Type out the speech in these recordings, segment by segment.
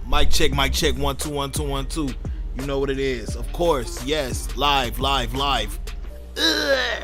Mic check, 1 2 1 2 1 2. You know what it is. Of course, yes. Live. Ugh.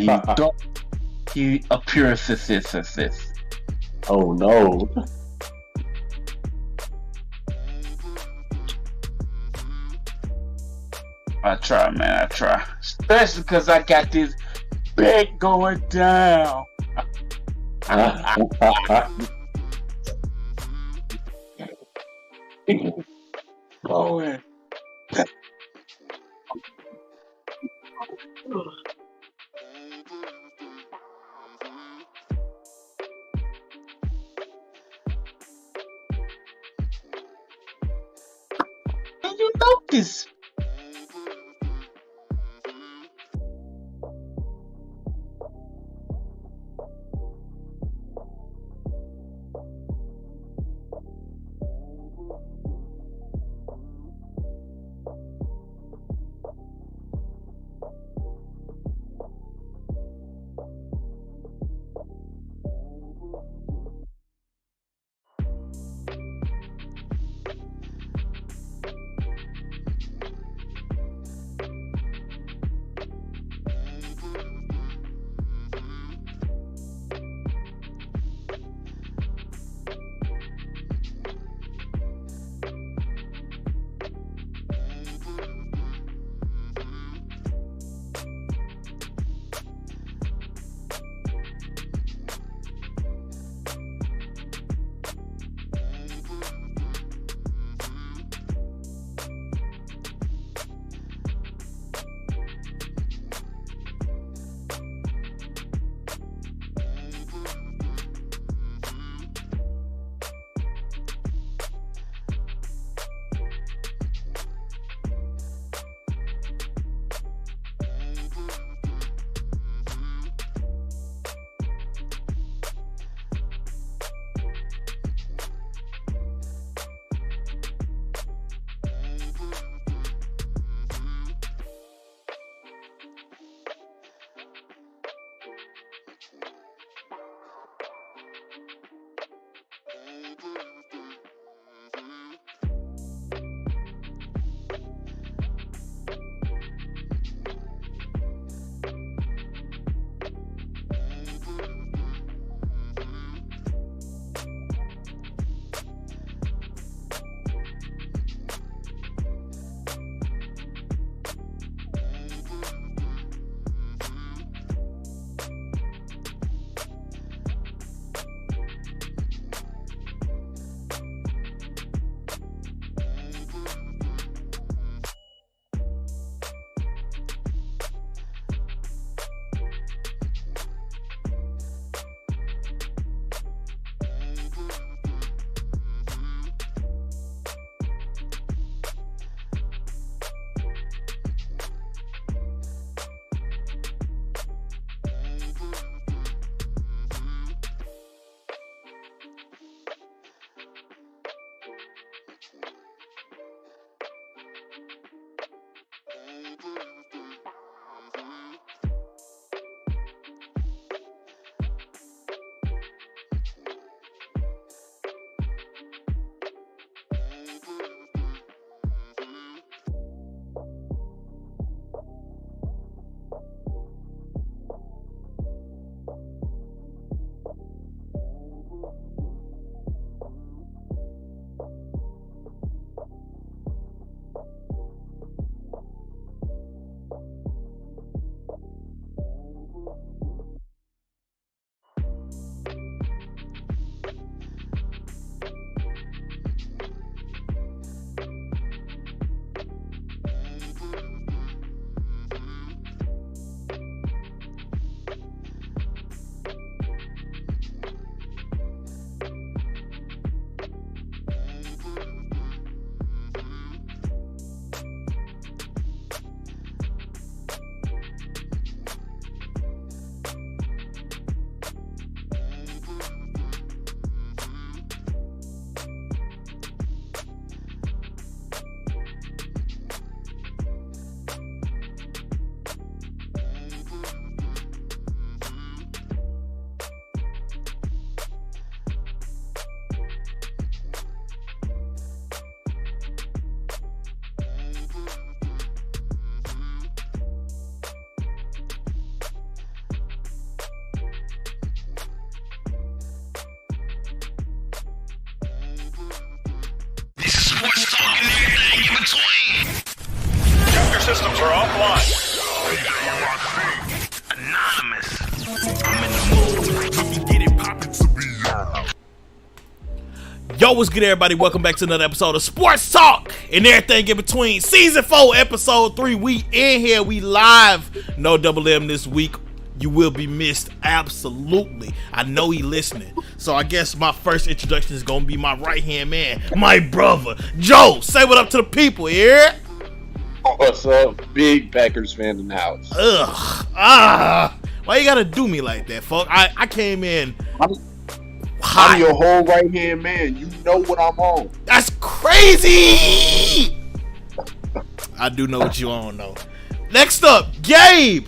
the donkey appearances. Oh no. I try, man. I try, especially because I got this bet going down. Going. And you notice. Sports talk and everything in between. Chapter systems are offline. Anonymous. I'm in the mood. We can get it poppin' to be y'all. Yo, what's good, everybody? Welcome back to another episode of Sports Talk and everything in between. Season 4, episode 3. We in here. We live. No double M this week. You will be missed. Absolutely. I know he listening. So I guess my first introduction is going to be my right-hand man, my brother, Joe. Say what up to the people here. What's up? Big Packers fan in the house. Why you got to do me like that, folks? I came in I'm your whole right-hand man. You know what I'm on. That's crazy. I do know what you on, though. Next up, Gabe.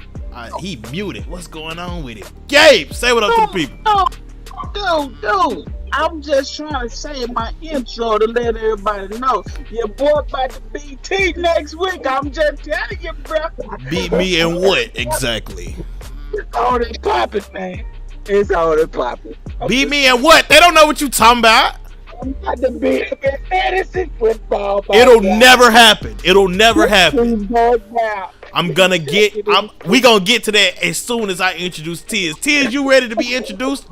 He muted. What's going on with it? Gabe, say what up to the people. Dude, I'm just trying to say my intro to let everybody know your boy about to beat T next week. I'm just telling you, bro. Beat me in what exactly? It's all that popping, man. It's all that popping. Beat me in what? They don't know what you talking about. I'm about to beat him in fantasy football. It'll never happen. It'll never happen. I'm gonna get. We gonna get to that as soon as I introduce Tiz. Tiz, you ready to be introduced?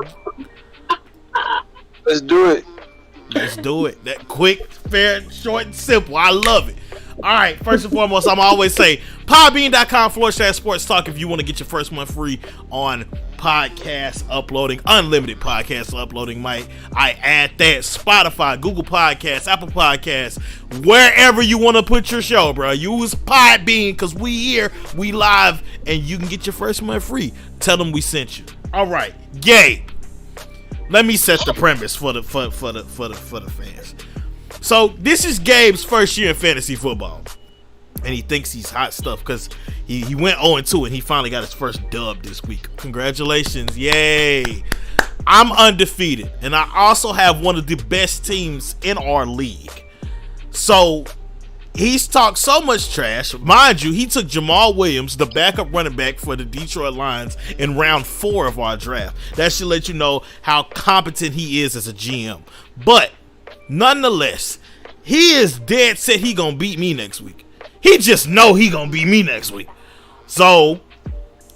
Let's do it. Let's do it. That quick, fair, short, and simple. I love it. All right. First and foremost, I'm always say podbean.com/sports talk if you want to get your first month free on podcast uploading, unlimited podcast uploading. Might I add that? Spotify, Google Podcasts, Apple Podcasts, wherever you want to put your show, bro. Use Podbean because we here, we live, and you can get your first month free. Tell them we sent you. All right, Gabe. Let me set the premise for the fans. So this is Gabe's first year in fantasy football, and he thinks he's hot stuff because he went 0-2 and he finally got his first dub this week. Congratulations, yay! I'm undefeated, and I also have one of the best teams in our league. So he's talked so much trash. Mind you, he took Jamal Williams, the backup running back for the Detroit Lions, in round 4 of our draft. That should let you know how competent he is as a GM. But nonetheless, he is dead set he gonna beat me next week. He just know he gonna beat me next week. So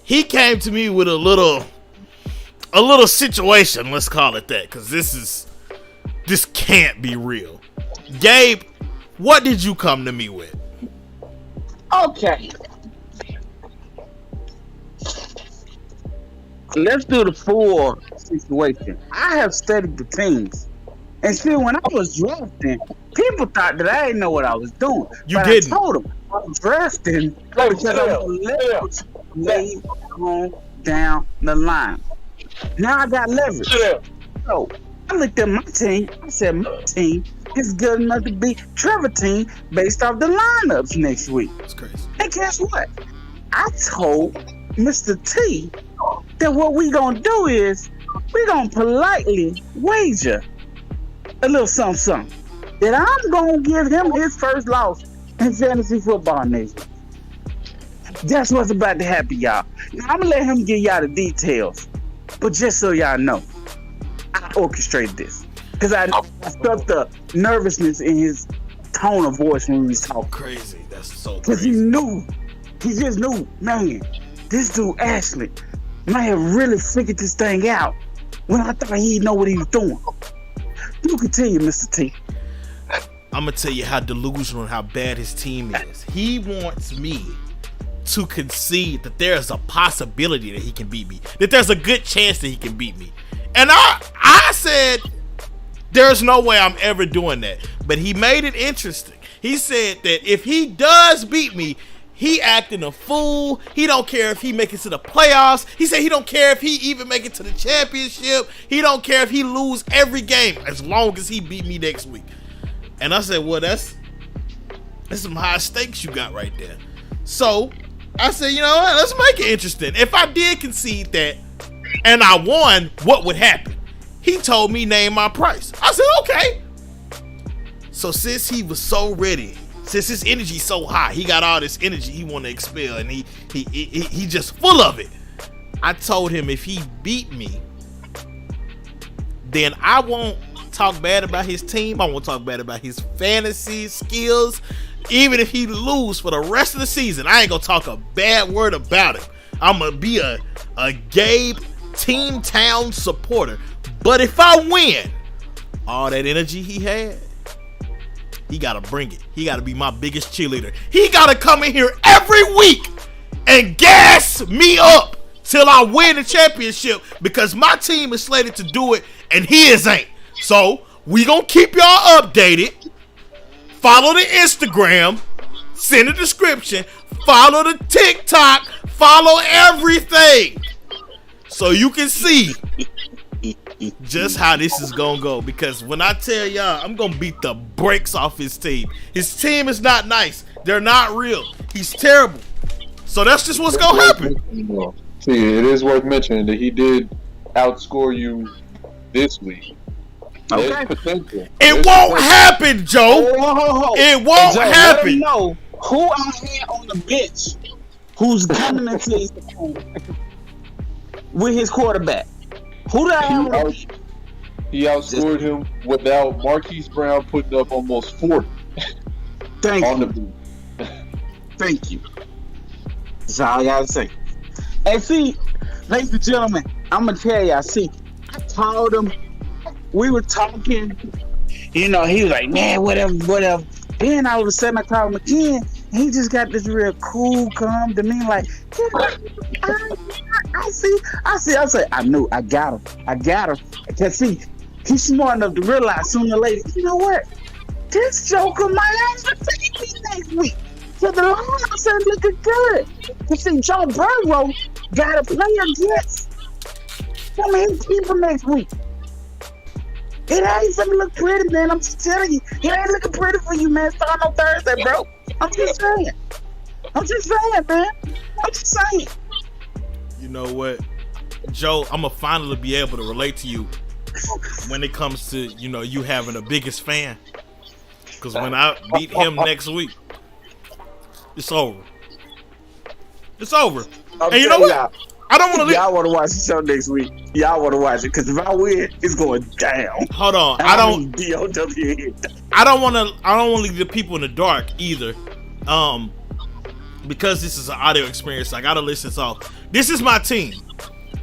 he came to me with a little situation, let's call it that, because this can't be real. Gabe, what did you come to me with? Okay. Let's do the full situation. I have studied the teams. And see, when I was drafting, people thought that I didn't know what I was doing. You didn't. I told them I was drafting because I'm laid on down the line. Now I got leverage. So I looked at my team. I said, my team is good enough to beat Trevor's team based off the lineups next week. That's crazy. And guess what? I told Mr. T that what we gonna do is we gonna politely wager a little something that I'm gonna give him his first loss in fantasy football next week. That's what's about to happen, y'all. Now, I'm gonna let him give y'all the details, but just so y'all know, I orchestrated this because I felt the nervousness in his tone of voice when he was talking. Crazy. That's so Because crazy. he just knew, man, this dude Ashley might have really figured this thing out when I thought he'd know what he was doing. You continue, Mr. T. I'm going to tell you how delusional and how bad his team is. He wants me to concede that there's a possibility that he can beat me, that there's a good chance that he can beat me. And I said, there's no way I'm ever doing that. But he made it interesting. He said that if he does beat me, he acting a fool. He don't care if he make it to the playoffs. He said he don't care if he even make it to the championship. He don't care if he lose every game as long as he beat me next week. And I said, well, that's some high stakes you got right there. So I said, you know what? Let's make it interesting. If I did concede that and I won, what would happen? He told me name my price. I said, okay. So since he was so ready, since his energy's so high, he got all this energy he want to expel, and he just full of it. I told him if he beat me, then I won't talk bad about his team. I won't talk bad about his fantasy skills. Even if he lose for the rest of the season, I ain't gonna talk a bad word about him. I'm gonna be a Gabe Team Town supporter. But if I win, all that energy he had, he gotta bring it. He gotta be my biggest cheerleader. He gotta come in here every week and gas me up till I win the championship, because my team is slated to do it and his ain't. So we gonna keep y'all updated. Follow the Instagram, send a description, follow the TikTok, follow everything, so you can see just how this is gonna go. Because when I tell y'all, I'm gonna beat the brakes off his team. His team is not nice. They're not real. He's terrible. So that's just what's gonna happen. See, it is worth mentioning that he did outscore you this week. Okay. Potential. It won't happen, Joe. It won't happen. Know who I had on the bench, who's coming into his with his quarterback. Who did I have on the bench? He outscored him without Marquise Brown putting up almost 40. Thank on you. the bench. Thank you. That's all I gotta say. And see, ladies and gentlemen, I'm gonna tell y'all. See, I told him, we were talking. You know, he was like, man, whatever. Then all of a sudden, I called him again. And he just got this real cool, calm demeanor. Like, I say, I knew, I got him. Cause see, he's smart enough to realize sooner or later, you know what? This Joker might actually take me next week. So the lineups are looking good. You see, Joe Burrow got to play against some of his people next week. It ain't gonna look pretty, man. I'm just telling you. It ain't looking pretty for you, man. Starting on Thursday, bro. I'm just saying, man. I'm just saying. You know what, Joe? I'm gonna finally be able to relate to you when it comes to, you know, you having the biggest fan. Because when I beat him next week, it's over. It's over. And you know what? I don't want to. Y'all want to watch the show next week? Y'all want to watch it? Because if I win, it's going down. Hold on. I don't want to leave the people in the dark either. Because this is an audio experience, I gotta list this off. This is my team.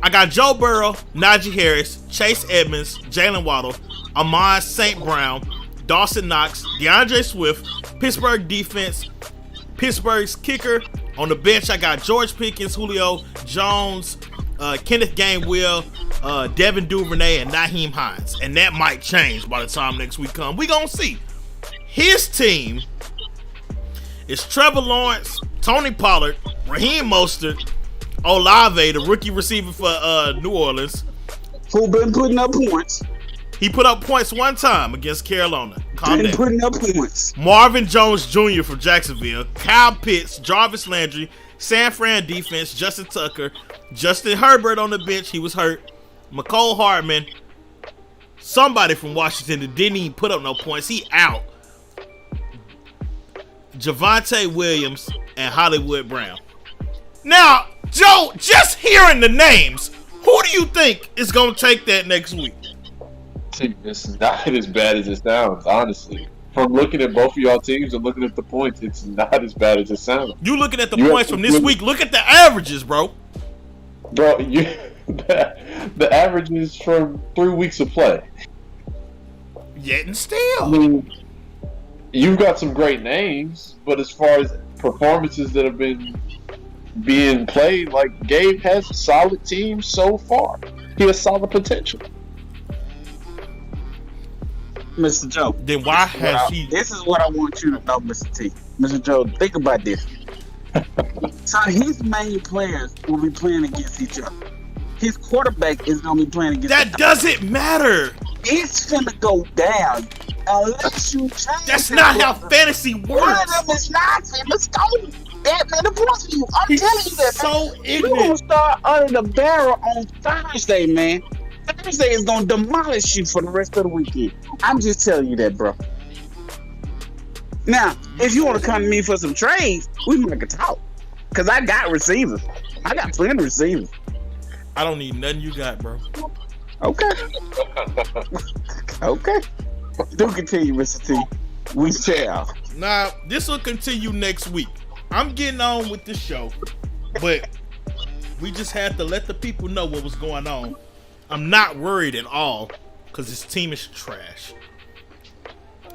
I got Joe Burrow, Najee Harris, Chase Edmonds, Jalen Waddle, Amon St. Brown, Dawson Knox, DeAndre Swift, Pittsburgh defense, Pittsburgh's kicker. On the bench, I got George Pickens, Julio Jones, Kenneth Gainwell, Devin Duvernay, and Naheem Hines. And that might change by the time next week comes. We gonna see. His team is Trevor Lawrence, Tony Pollard, Raheem Mostert, Olave, the rookie receiver for New Orleans, who been putting up points. He put up points one time against Carolina. Calm down. Putting up points. Marvin Jones Jr. from Jacksonville, Kyle Pitts, Jarvis Landry, San Fran defense, Justin Tucker, Justin Herbert on the bench, he was hurt, McCole Hardman, somebody from Washington that didn't even put up no points, he out, Javonte Williams, and Hollywood Brown. Now, Joe, just hearing the names, who do you think is going to take that next week? This is not as bad as it sounds, honestly. From looking at both of y'all teams and looking at the points, it's not as bad as it sounds. You looking at the points from this week, look at the averages, bro. Bro, the averages from 3 weeks of play. Yet and still. I mean, you've got some great names, but as far as performances that have been being played, like, Gabe has a solid team so far. He has solid potential. Mr. Joe. Then why has he... This is what I want you to know, Mr. T. Mr. Joe, think about this. So his main players will be playing against each other. His quarterback is going to be playing against That doesn't matter. It's going to go down unless you change. That's not how fantasy works. One of them is nonsense. Let's go. That many points for you. I'm telling you that, so man. ignorant. We're going to start under the barrel on Thursday, man. Thursday is going to demolish you for the rest of the weekend. I'm just telling you that, bro. Now, if you want to come to me for some trades, we might can talk. Because I got receivers. I got plenty of receivers. I don't need nothing you got, bro. Okay. Okay. Do continue, Mr. T. We shall. Now, this will continue next week. I'm getting on with the show, but we just had to let the people know what was going on. I'm not worried at all because this team is trash.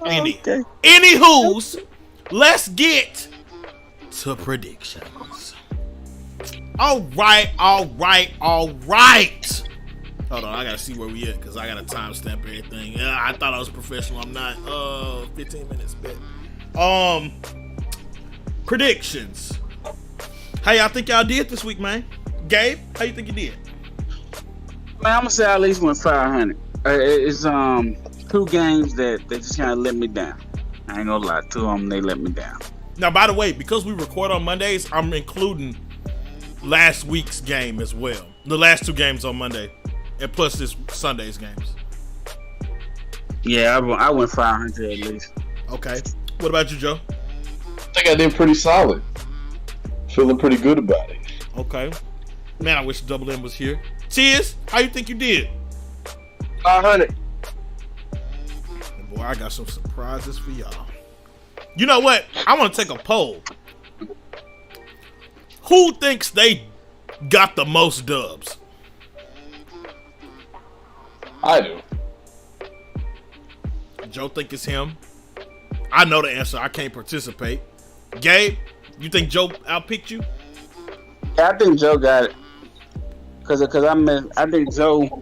Okay. Anywho's, let's get to predictions. All right. Hold on, I gotta see where we at because I gotta timestamp everything. Yeah, I thought I was professional. I'm not. 15 minutes bet. Predictions. How y'all think y'all did this week, man? Gabe, how you think you did? Man, I'm gonna say I at least went 500. It's 2 games that they just kind of let me down. I ain't gonna lie, 2 of them they let me down. Now, by the way, because we record on Mondays, I'm including last week's game as well. The last 2 games on Monday, and plus this Sunday's games. Yeah, I went 500 at least. Okay. What about you, Joe? I think I did pretty solid. Feeling pretty good about it. Okay. Man, I wish Double M was here. Tiz, how you think you did? 500. Boy, I got some surprises for y'all. You know what? I want to take a poll. Who thinks they got the most dubs? I do. Joe think it's him. I know the answer. I can't participate. Gabe, you think Joe outpicked you? Yeah, I think Joe got it. I think Joe.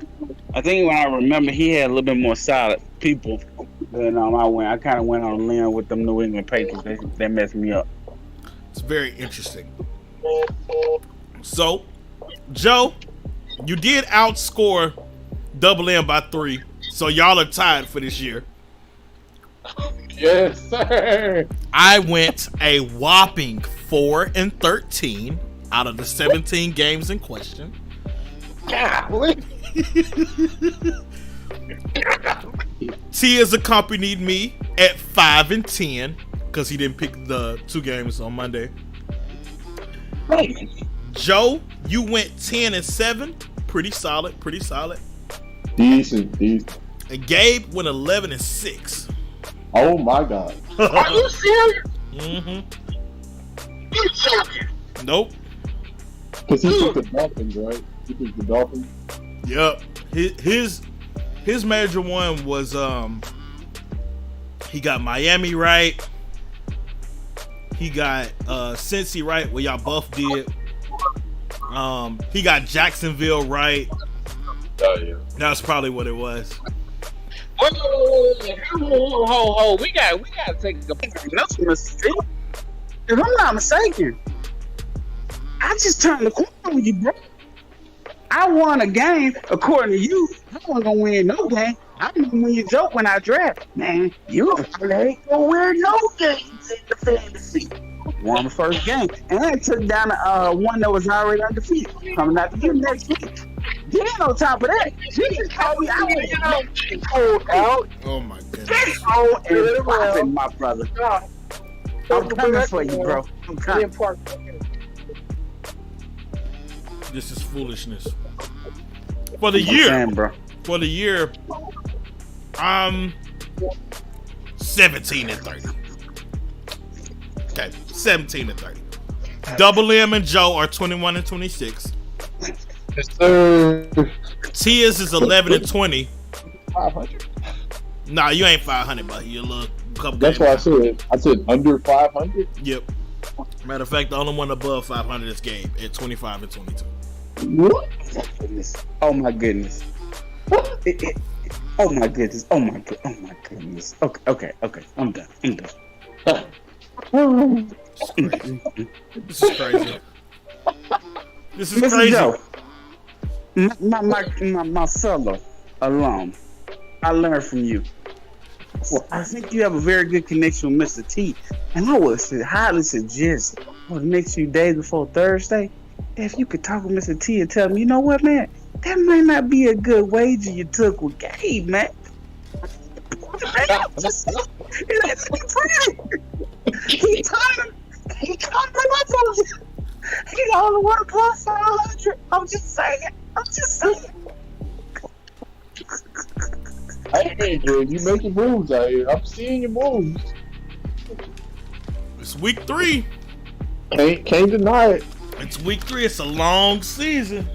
I think when I remember, he had a little bit more solid people than I kind of went on a limb with them New England Patriots. They messed me up. It's very interesting. So, Joe, you did outscore Double M by 3, so y'all are tied for this year. Yes, sir. I went a whopping 4-13 out of the 17 games in question. Golly. T has accompanied me at 5-10 because he didn't pick the 2 games on Monday. Joe, you went 10-7, pretty solid. Decent. And Gabe went 11-6. Oh my God. Are you serious? Mm-hmm. You joking? Nope. Because he took the Dolphins, right? He took the Dolphins. Yep. His major one was he got Miami right. He got Cincy right, where y'all both did. He got Jacksonville right. Oh yeah. That's probably what it was. Whoa. We got to take a That's Mr. T. If I'm not mistaken, I just turned the corner with you, bro. I won a game, according to you. I wasn't gonna win no game. I didn't win your joke when I draft. Man, you ain't gonna win no games in the fantasy. Won the first game, and I took down one that was already undefeated. Coming out to you next week. Then on top of that, you just called me out. Cold out. Oh my goodness. Oh, and popping, my brother. I'm coming for you, bro. I'm coming. This is foolishness. For the year, Damn, bro. for the year, I'm 17-30. Okay, 17-30. Double M and Joe are 21-26. Yes, sir. Tiz is 11-20. 500. Nah, you ain't 500, but you look couple. That's what I said. I said under 500. Yep. Matter of fact, the only one above 500 is Gabe at 25-22. What? Oh my goodness. Oh my goodness. Oh my goodness. Okay. I'm done. This is crazy. This is Mr. crazy. Joe, my fellow alum, I learned from you. Well, I think you have a very good connection with Mr. T, and I would highly suggest for the next few days before Thursday, if you could talk with Mr. T and tell him, you know what, man, that might not be a good wager you took with Gabe, man. He tired up on you. He only want to plus 500. I'm just saying. I Hey, dude, you making moves out here. I'm seeing your moves. It's week 3. Can't deny it. It's week 3. It's a long season.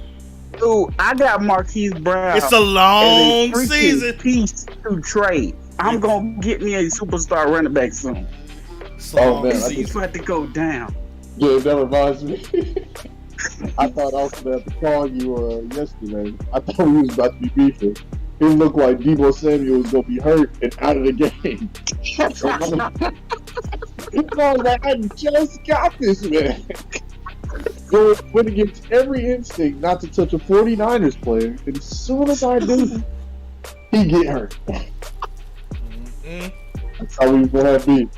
Dude, I got Marquise Brown. It's a long as a freaking season. piece to trade. I'm gonna get me a superstar running back soon. It's a long man, season. He's about to go down. Yeah, that reminds me. I thought I was going to have to call you yesterday. I thought we was about to be beefing. It looked like Deebo Samuel was going to be hurt and out of the game. I was like, I just got this, man. Went against every instinct not to touch a 49ers player. And as soon as I do, he get hurt. Mm-hmm. That's how we was going to have beef.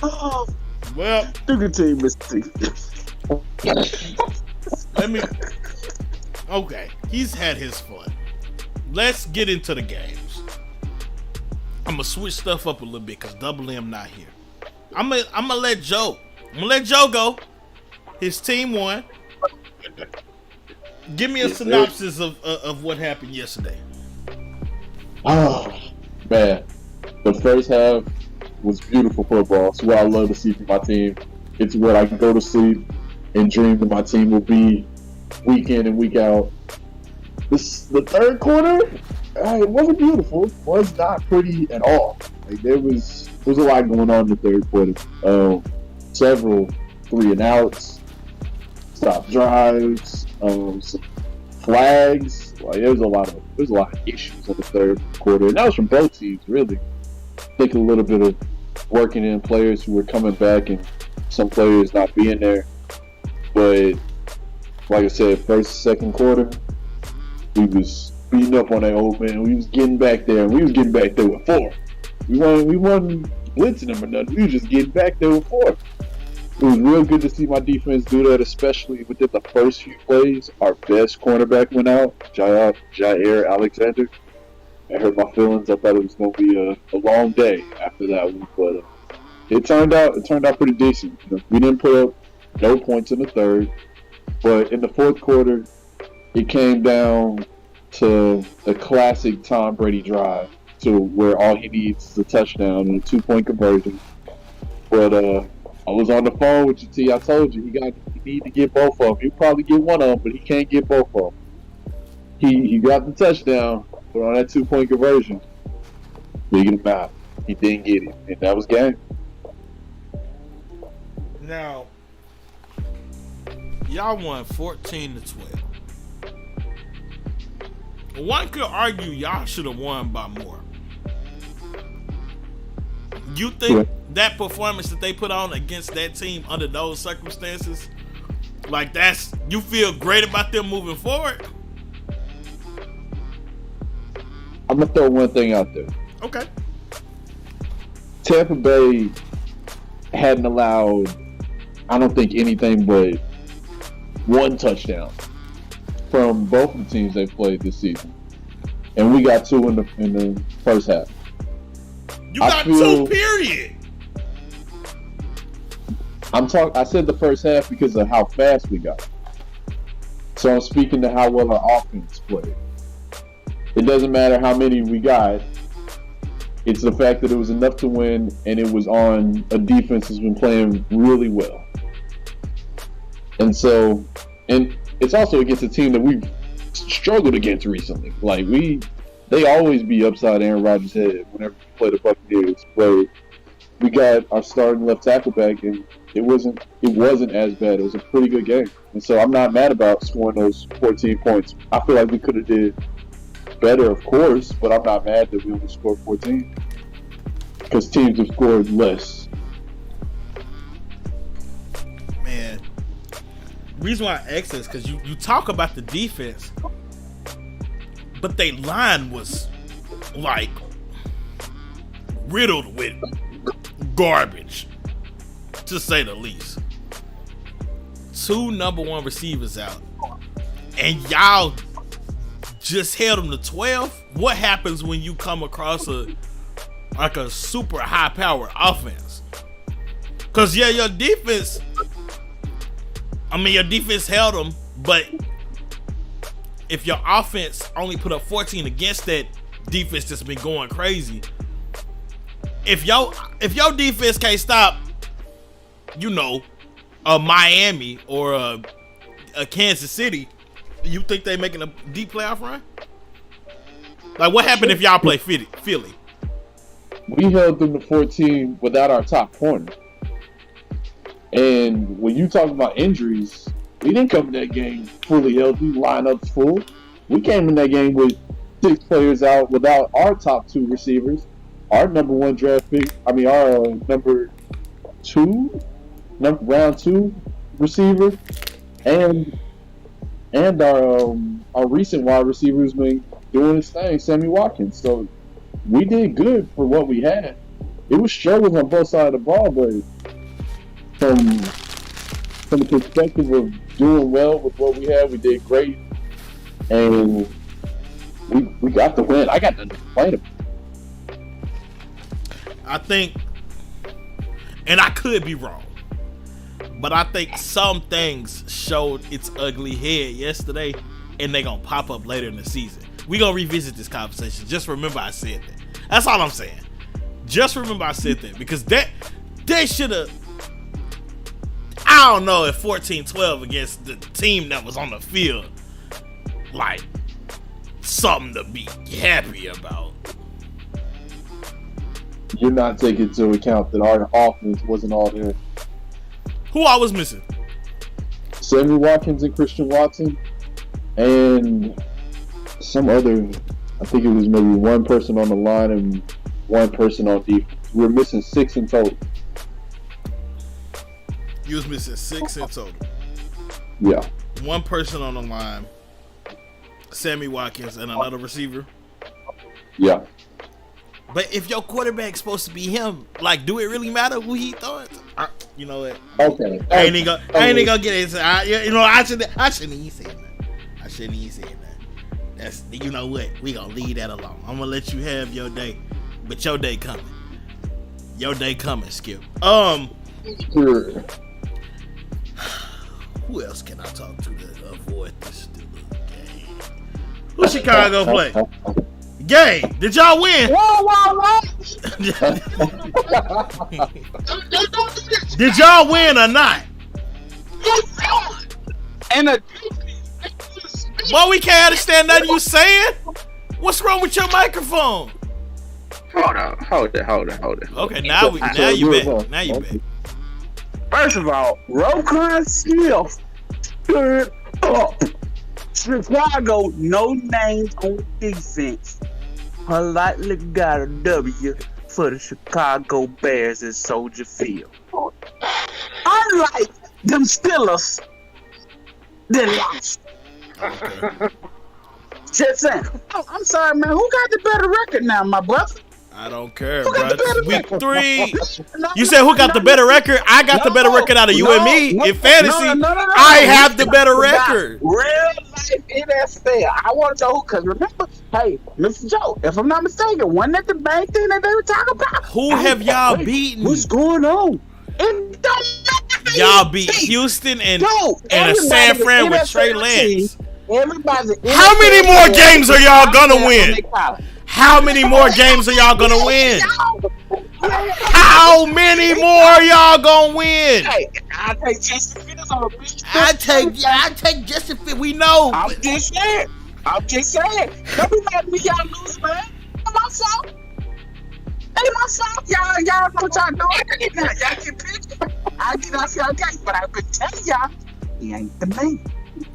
Oh, Well, do the team, Mr. T. let me. Okay, he's had his fun. Let's get into the games. I'm gonna switch stuff up a little bit because Double M not here. I'm gonna let Joe. I'm gonna let Joe go. His team won. Give me a synopsis of what happened yesterday. Oh, man. The first half was beautiful football. It's what I love to see from my team. It's what I can go to sleep and dream that my team will be week in and week out. The third quarter, it wasn't beautiful. It was not pretty at all. Like there was a lot going on in the third quarter. Several 3-and-outs, stop drives, some flags. Like there was a lot of issues in the third quarter, and that was from both teams really. I think a little bit of working in players who were coming back and some players not being there. But like I said, first, second quarter, we was beating up on that old man. We was getting back there, and we was getting back there with 4. We wasn't blitzing them or nothing. We was just getting back there with 4. It was real good to see my defense do that, especially within the first few plays. Our best cornerback went out, Jair Alexander. I hurt my feelings. I thought it was going to be a long day after that one, but it turned out pretty decent. You know, we didn't put up no points in the third, but in the fourth quarter, it came down to a classic Tom Brady drive, to where all he needs is a touchdown and a 2-point conversion. But I was on the phone with you, T. I told you he need to get both of them. He'll probably get one of them, but he can't get both of them. He got the touchdown. But on that 2-point conversion, big and out. He didn't get it, and that was game. Now, y'all won 14-12. One could argue y'all should have won by more. You think that performance that they put on against that team under those circumstances, like you feel great about them moving forward? I'm going to throw one thing out there. Okay. Tampa Bay hadn't allowed, I don't think, anything but 1 touchdown from both of the teams they played this season. And we got 2 in the first half. You got 2, period. I said the first half because of how fast we got. So I'm speaking to how well our offense played. It doesn't matter how many we got. It's the fact that it was enough to win, and it was on a defense that's been playing really well. And it's also against a team that we've struggled against recently. Like they always be upside Aaron Rodgers' head whenever we play the Buccaneers. But we got our starting left tackle back, and it wasn't as bad. It was a pretty good game, and so I'm not mad about scoring those 14 points. I feel like we could have did better, of course, but I'm not mad that we only scored 14 because teams have scored less. Man, reason why I ask this because you talk about the defense, but they line was like riddled with garbage, to say the least. 2 number 1 receivers out, and y'all just held them to 12. What happens when you come across a super high power offense? Cause your defense held them, but if your offense only put up 14 against that defense that's been going crazy, if your defense can't stop, you know, a Miami or a Kansas City, you think they making a deep playoff run? Like, what happened if y'all play Philly? We held them to 14 without our top corner. And when you talk about injuries, we didn't come in that game fully healthy, lineups full. We came in that game with 6 players out without our top 2 receivers, our number 1 draft pick. I mean, our round 2 receiver, and our recent wide receiver who's been doing his thing, Sammy Watkins. So we did good for what we had. It was struggles on both sides of the ball, but from the perspective of doing well with what we had, we did great, and we got the win. I got nothing to complain about. I think, and I could be wrong, but I think some things showed its ugly head yesterday, and they gonna pop up later in the season. We gonna revisit this conversation. Just remember I said that. That's all I'm saying. Just remember I said that, because they should have. I don't know if 14-12 against the team that was on the field, like, something to be happy about. You're not taking into account that our offense wasn't all there. Who I was missing? Sammy Watkins and Christian Watson, and some other. I think it was maybe one person on the line and one person on defense. We're missing 6 in total. You was missing 6 in total. Yeah. One person on the line, Sammy Watkins, and another receiver. Yeah. But if your quarterback's supposed to be him, like, do it really matter who he throwing to? You know what? Okay. I ain't even gonna get into. I shouldn't even say that. That's, you know what? We gonna leave that alone. I'm gonna let you have your day, but your day coming. Your day coming, Skip. Sure. Who else can I talk to to avoid this stupid game? Who Chicago play? Game. Did y'all win? Whoa. Did y'all win or not? And Boy, we can't understand nothing you saying. What's wrong with your microphone? hold it. Okay, now you back. Now you back. First of all, Roquan Smith stood up. Chicago, no names on defense, politely got a W for the Chicago Bears at Soldier Field. Unlike them Steelers, they lost. Okay. Just saying. Oh, I'm sorry, man. Who got the better record now, my brother? I don't care, Who got bro. the better Week record? 3. You said who got the better record? I got the better record out of you and me in fantasy. I have the better record. Real life NFL. I want to know, because remember, hey, Mr. Joe, if I'm not mistaken, wasn't that the main thing that they were talking about? Who have y'all beaten? What's going on? It don't matter. Y'all beat Houston and a San Fran with Trey Lance. How many more games are y'all gonna win? How many more games are y'all gonna win? How many more are y'all gonna win? Hey, I take Justin Fields on a bitch. I take Justin Fields. We know. I'm just saying. Don't be mad at me, y'all lose, man. It's my fault. Ain't my fault. Y'all know what y'all doing. Y'all get pissed. I get off y'all game, but I've been telling y'all, he ain't the man.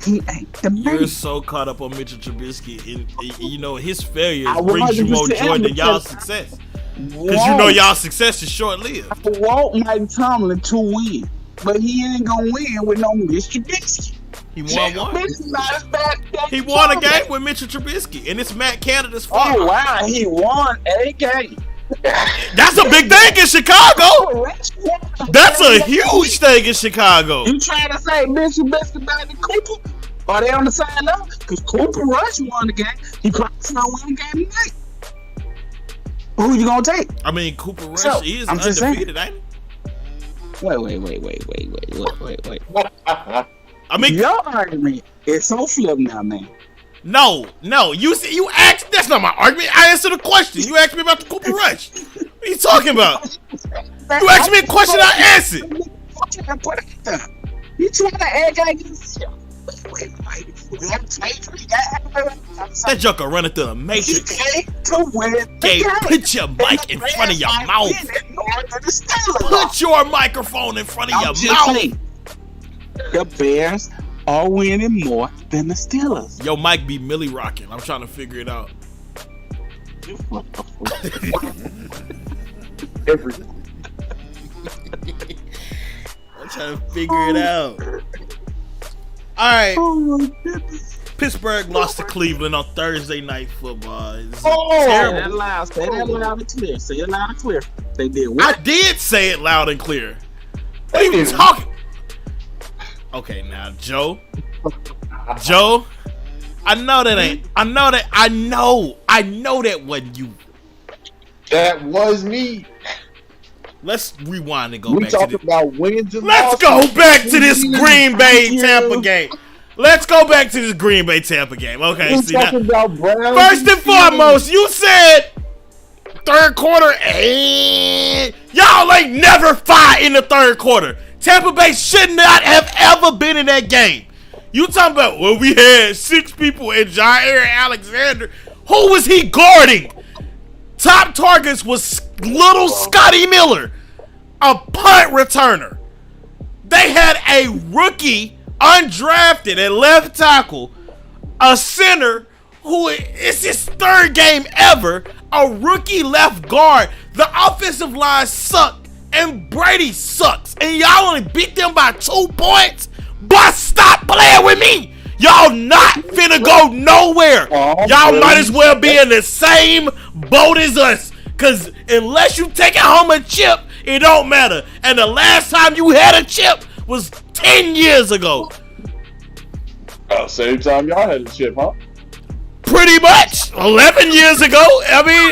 He ain't the man. You're so caught up on Mitchell Trubisky, and you know his failures brings you more joy than y'all's success. Because you know y'all's success is short-lived. I want Mike Tomlin to win, but he ain't gonna win with no Mr. Trubisky. He won one. Not as bad as He won a game with Mitchell Trubisky, and it's Matt Canada's fault. Oh wow, he won a game. That's a big thing in Chicago. That's a huge thing in Chicago. You trying to say Mr. Trubisky better than Cooper? Are they on the same level? Because Cooper Rush won the game. He probably not win the game tonight. Who you gonna take? I mean, Cooper Rush is undefeated, ain't he? Wait. I mean, your argument is so flip now, man. No. You asked. That's not my argument. I answered the question. You asked me about the Cooper Rush. What are you talking about? You asked me a question. I answered. You trying to act like this? That joker running through the matrix. Hey, put your mic in front of your mouth. Put your microphone in front of your mouth. The Bears are winning more than the Steelers. Your mic be Millie rocking. I'm trying to figure it out. Everything. I'm trying to figure it out. All right. Oh my goodness. Pittsburgh lost to Cleveland on Thursday Night Football. It's Say terrible. that loud. Say that loud and clear. Say it loud and clear. They did what? I did say it loud and clear. What are you talking? Okay, now Joe, I know that ain't. I know that wasn't you. That was me. Let's rewind and go We back to talking this. about wins and Let's losses. go back to this Green Bay Tampa game. Let's go back to this Green Bay Tampa game. Okay, We see now. talking about Browns First and foremost, you said third quarter, and y'all ain't never fought in the third quarter. Tampa Bay should not have ever been in that game. You talking about, well, we had 6 people and Jair Alexander. Who was he guarding? Top targets was little Scotty Miller, a punt returner. They had a rookie, undrafted at left tackle, a center who it's his third game ever, a rookie left guard. The offensive line sucked, and Brady sucks, and y'all only beat them by 2 points. But stop playing with me. Y'all not finna go nowhere. Y'all might as well be in the same boat as us. Cause unless you take it home a chip, it don't matter. And the last time you had a chip was 10 years ago. Same time y'all had a chip, huh? Pretty much 11 years ago. I mean,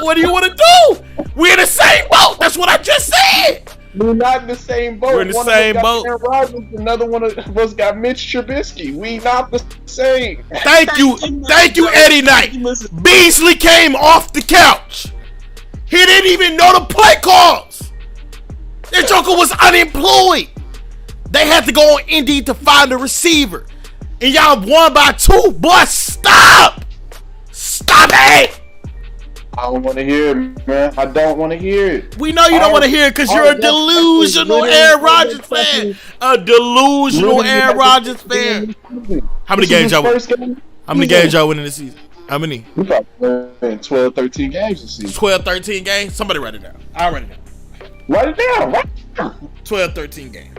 what do you want to do? We're in the same boat. That's what I just said. We're not in the same boat. We're in the one same of us boat. got Aaron Rodgers, another one of us got Mitch Trubisky. We not the same. Thank you, Eddie Knight. Beasley came off the couch. He didn't even know the play calls. That joker was unemployed. They had to go on Indeed to find a receiver. And y'all won by 2. Boy, stop! Stop it! I don't want to hear it, man. I don't want to hear it. We know you don't want to hear it because you're a delusional Aaron Rodgers fan. A delusional Aaron Rodgers fan. How many games y'all win? How many games y'all winning this season? How many? We probably win 12, 13 games this season. 12, 13 games? Somebody write it down. I'll write it down. Write it down. Write it down. 12, 13 games.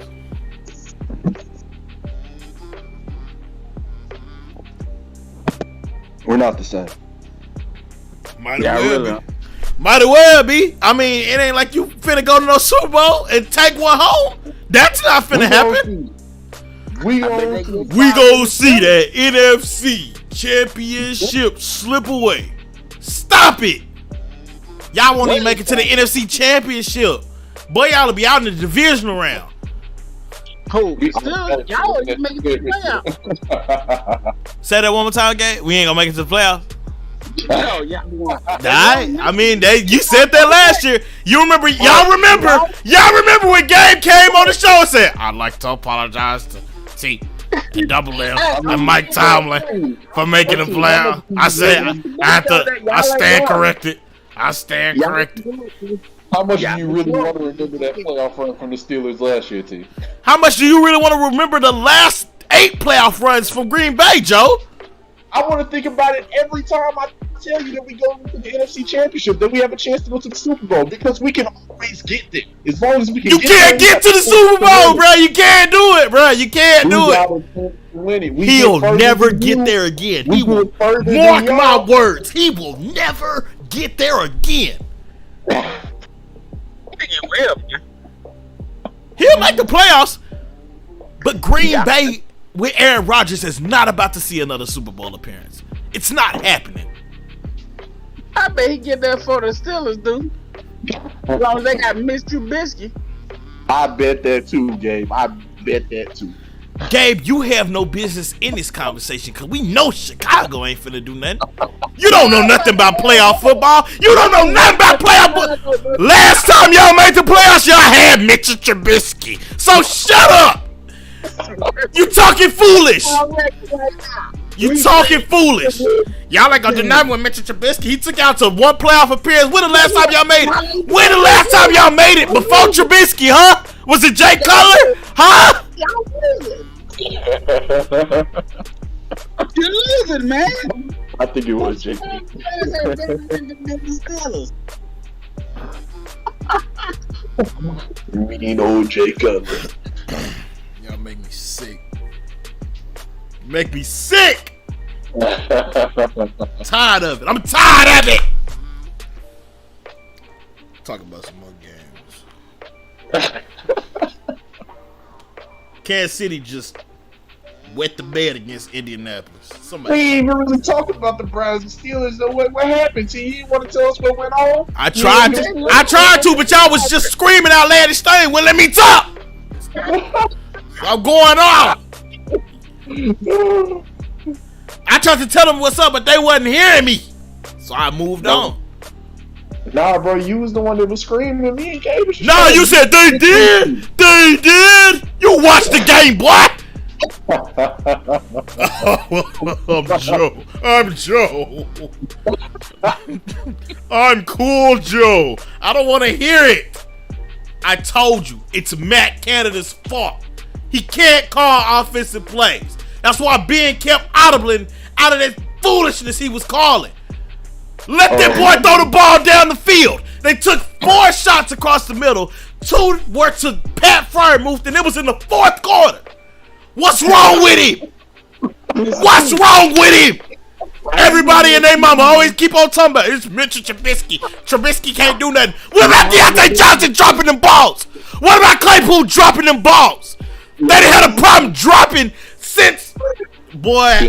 We're not the same. Might as well be. I mean, it ain't like you finna go to no Super Bowl and take one home. That's not finna happen. We gonna see that NFC championship slip away. Stop it. Y'all won't even make it to the NFC championship. Boy, y'all will be out in the divisional round. Y'all ain't making the playoffs. Say that one more time, Gabe. We ain't gonna make it to the playoffs. No, y'all won. I mean, you said that last year. You remember? Y'all remember when Gabe came on the show and said, "I'd like to apologize to T, the Double M, and Mike Tomlin for making the playoff." I said, I stand corrected. I stand corrected. How much do you really want to remember that playoff run from the Steelers last year, T? How much do you really want to remember the last 8 playoff runs from Green Bay, Joe? I want to think about it every time I tell you that we go into the NFC Championship, that we have a chance to go to the Super Bowl, because we can always get there. As long as we can You can't get to the Super Bowl, bro. You can't do it, bro. You can't do it. He'll never get there again. He will, mark my words, he will never get there again. He'll make the playoffs, but Green Bay with Aaron Rodgers is not about to see another Super Bowl appearance. It's not happening. I bet he get there for the Steelers, dude. As long as they got Mitch Trubisky. I bet that too, Gabe. I bet that too. Gabe, you have no business in this conversation because we know Chicago ain't finna do nothing. You don't know nothing about playoff football. You don't know nothing about playoff football. Last time y'all made the playoffs, y'all had Mitchell Trubisky. So shut up. You talking foolish. You talking foolish. Y'all ain't gonna deny me with Mitchell Trubisky. He took out to one playoff appearance. When the last time y'all made it? When the last time y'all made it? Before Trubisky, huh? Was it Jay Cutler? Huh? You're losing, man. I think it was JP. Mean old Jay Cutler. Y'all make me sick. Make me sick. Tired of it. I'm tired of it. Talk about some more games. Kansas City just wet the bed against Indianapolis. We ain't even really talking about the Browns and Steelers. Though. What happened? See, you didn't want to tell us what went on? I tried to, but y'all was just screaming outlandish things. Wouldn't let me talk. I'm going on. I tried to tell them what's up, but they wasn't hearing me. So I moved on. Nah, bro, you was the one that was screaming at me and Gabe. No, you said they did. They did. You watched the game, boy. I'm Joe. I'm cool, Joe. I don't want to hear it. I told you, it's Matt Canada's fault. He can't call offensive plays. That's why Ben kept audibling out of that foolishness he was calling. Let that boy throw the ball down the field. They took 4 shots across the middle. 2 were to Pat Freiermuth, and it was in the 4th quarter. What's wrong with him? What's wrong with him? Everybody and their mama always keep on talking about it's Mitchell Trubisky. Trubisky can't do nothing. What about Deontay Johnson dropping them balls? What about Claypool dropping them balls? They done had a problem dropping since. Boy,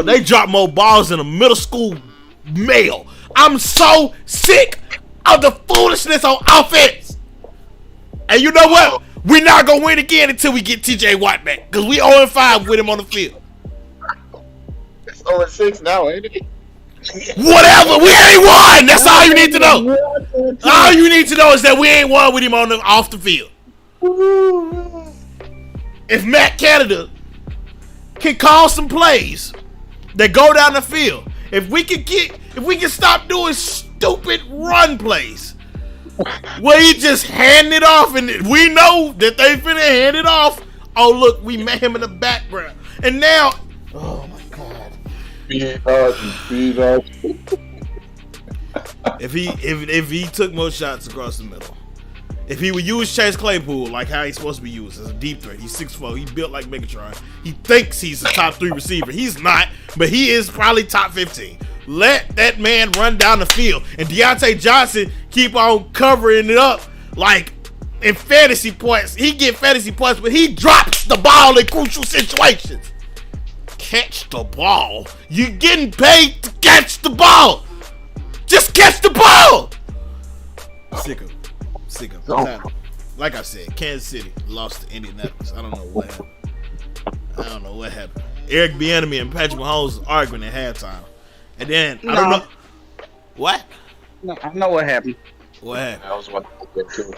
they dropped more balls than a middle school male. I'm so sick of the foolishness on offense. And you know what? We're not going to win again until we get TJ Watt back. Because we 0-5 with him on the field. It's 0-6 now, ain't it? Whatever. We ain't won. That's all you need to know. All you need to know is that we ain't won with him off the field. If Matt Canada can call some plays that go down the field, if we can stop doing stupid run plays where he just hand it off and we know that they finna hand it off. Oh look, we met him in the background. And now, oh my God. If he took more shots across the middle, if he would use Chase Claypool like how he's supposed to be used as a deep threat, he's 6'4", he built like Megatron. He thinks he's a top 3 receiver. He's not, but he is probably top 15. Let that man run down the field. And Deontay Johnson keep on covering it up like in fantasy points. He get fantasy points, but he drops the ball in crucial situations. Catch the ball. You're getting paid to catch the ball. Just catch the ball. Sick of. Like I said, Kansas City lost to Indianapolis. I don't know what happened. Eric Bieniemy and Patrick Mahomes was arguing at halftime. And then, I don't know. What? No, I know what happened. What happened? I was wondering too.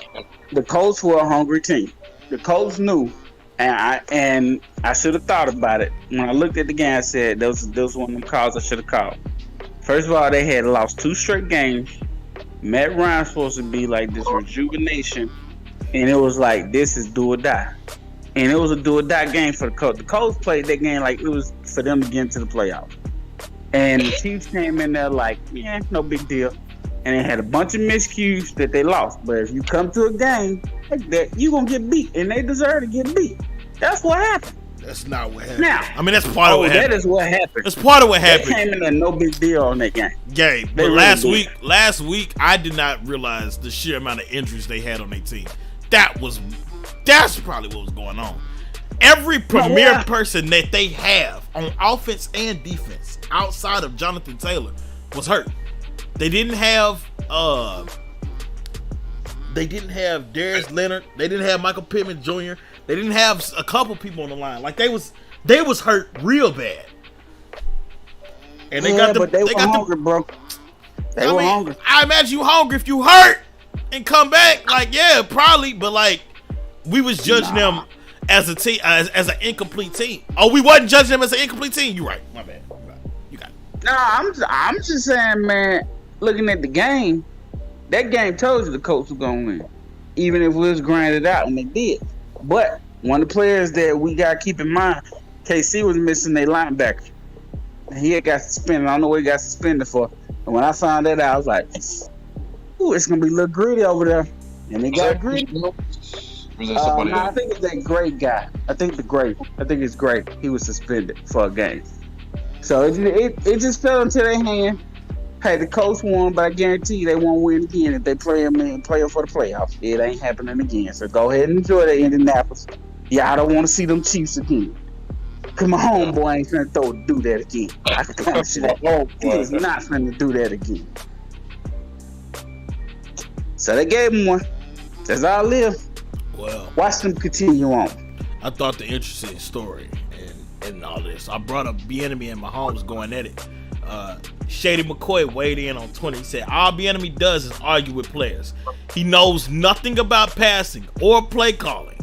The Colts were a hungry team. The Colts knew, and I should have thought about it. When I looked at the game, I said, those one of them calls I should have called. First of all, they had lost 2 straight games. Matt Ryan's supposed to be like this rejuvenation, and it was like, this is do or die. And it was a do or die game for the Colts. The Colts played that game like it was for them to get into the playoffs. And the Chiefs came in there like, yeah, no big deal. And they had a bunch of miscues that they lost. But if you come to a game like that, you're going to get beat. And they deserve to get beat. That's what happened. That's not what happened. Now, I mean, that's part of what happened. That is what happened. That's part of what happened. They came in there no big deal on that game. But really last week, I did not realize the sheer amount of injuries they had on their team. That's probably what was going on. Every premier person that they have on offense and defense outside of Jonathan Taylor was hurt. They didn't have they didn't have Darius Leonard. They didn't have Michael Pittman Jr. They didn't have a couple people on the line. Like they was hurt real bad. And they got but they were hungry, bro. They were hungry. I imagine you hungry if you hurt and come back. Like, yeah, probably. But like, we was judging them as a team, as an incomplete team. Oh, we wasn't judging them as an incomplete team. You right. My bad. You got it. Nah, I'm just saying, man. Looking at the game, that game told you the Colts were gonna win, even if it was grinded out, and they did. But one of the players that we gotta keep in mind, KC was missing their linebacker. And he had got suspended. I don't know what he got suspended for. And when I found that out, I was like, ooh, it's going to be a little gritty over there. And they got gritty. Was that somebody else? I think it's that great guy. I think it's great. He was suspended for a game. So it just fell into their hand. Hey, the Colts won, but I guarantee you they won't win again if they play him for the playoffs. It ain't happening again. So go ahead and enjoy that, Indianapolis. Yeah, I don't want to see them Chiefs again. Cause my homeboy ain't finna do that again. I can promise you that. He is not finna do that again. So they gave him one. That's all I live. Well, watch them continue on. I thought the interesting story in all this. I brought up Bieniemy and Mahomes going at it. Shady McCoy weighed in on Twitter. He said, all Bieniemy does is argue with players. He knows nothing about passing or play calling.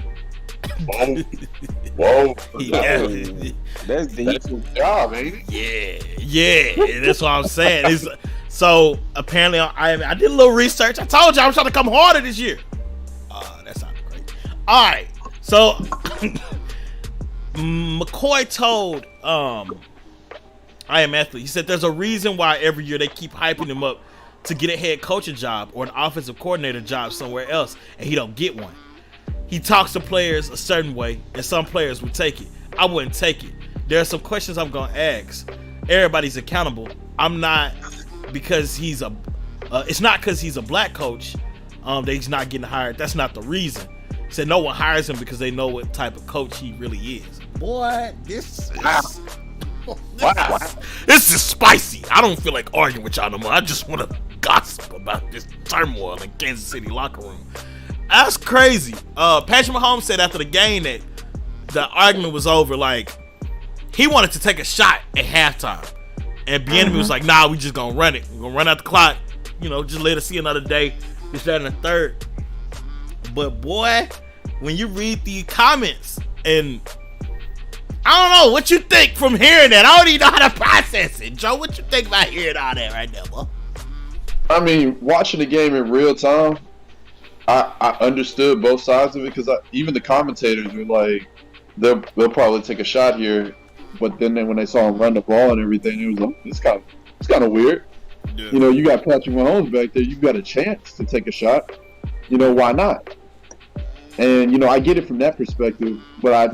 Whoa. Yeah. That's deep. Job, ain't it? Yeah. That's what I'm saying. So apparently I did a little research. I told you I was trying to come harder this year. That sounded great. All right. So McCoy told I Am Athlete, he said there's a reason why every year they keep hyping him up to get a head coaching job or an offensive coordinator job somewhere else, and he don't get one. He talks to players a certain way, and some players would take it. I wouldn't take it. There are some questions I'm going to ask. Everybody's accountable. I'm not, because he's it's not because he's a black coach that he's not getting hired. That's not the reason. He said no one hires him because they know what type of coach he really is. Boy, this is spicy. I don't feel like arguing with y'all no more. I just want to gossip about this turmoil in Kansas City locker room. That's crazy. Patrick Mahomes said after the game that the argument was over. Like, he wanted to take a shot at halftime, and Bieniemy was like, "Nah, we just gonna run it. We're gonna run out the clock. You know, just let us see another day. This, that, and the third." But boy, when you read the comments, and I don't know what you think from hearing that. I don't even know how to process it. Joe, what you think about hearing all that right now, boy? I mean, watching the game in real time, I understood both sides of it, because even the commentators were like, they'll probably take a shot here, but then when they saw him run the ball and everything, it was like, it's kind of weird. Yeah. You know, you got Patrick Mahomes back there, you've got a chance to take a shot. You know, why not? And you know, I get it from that perspective, but I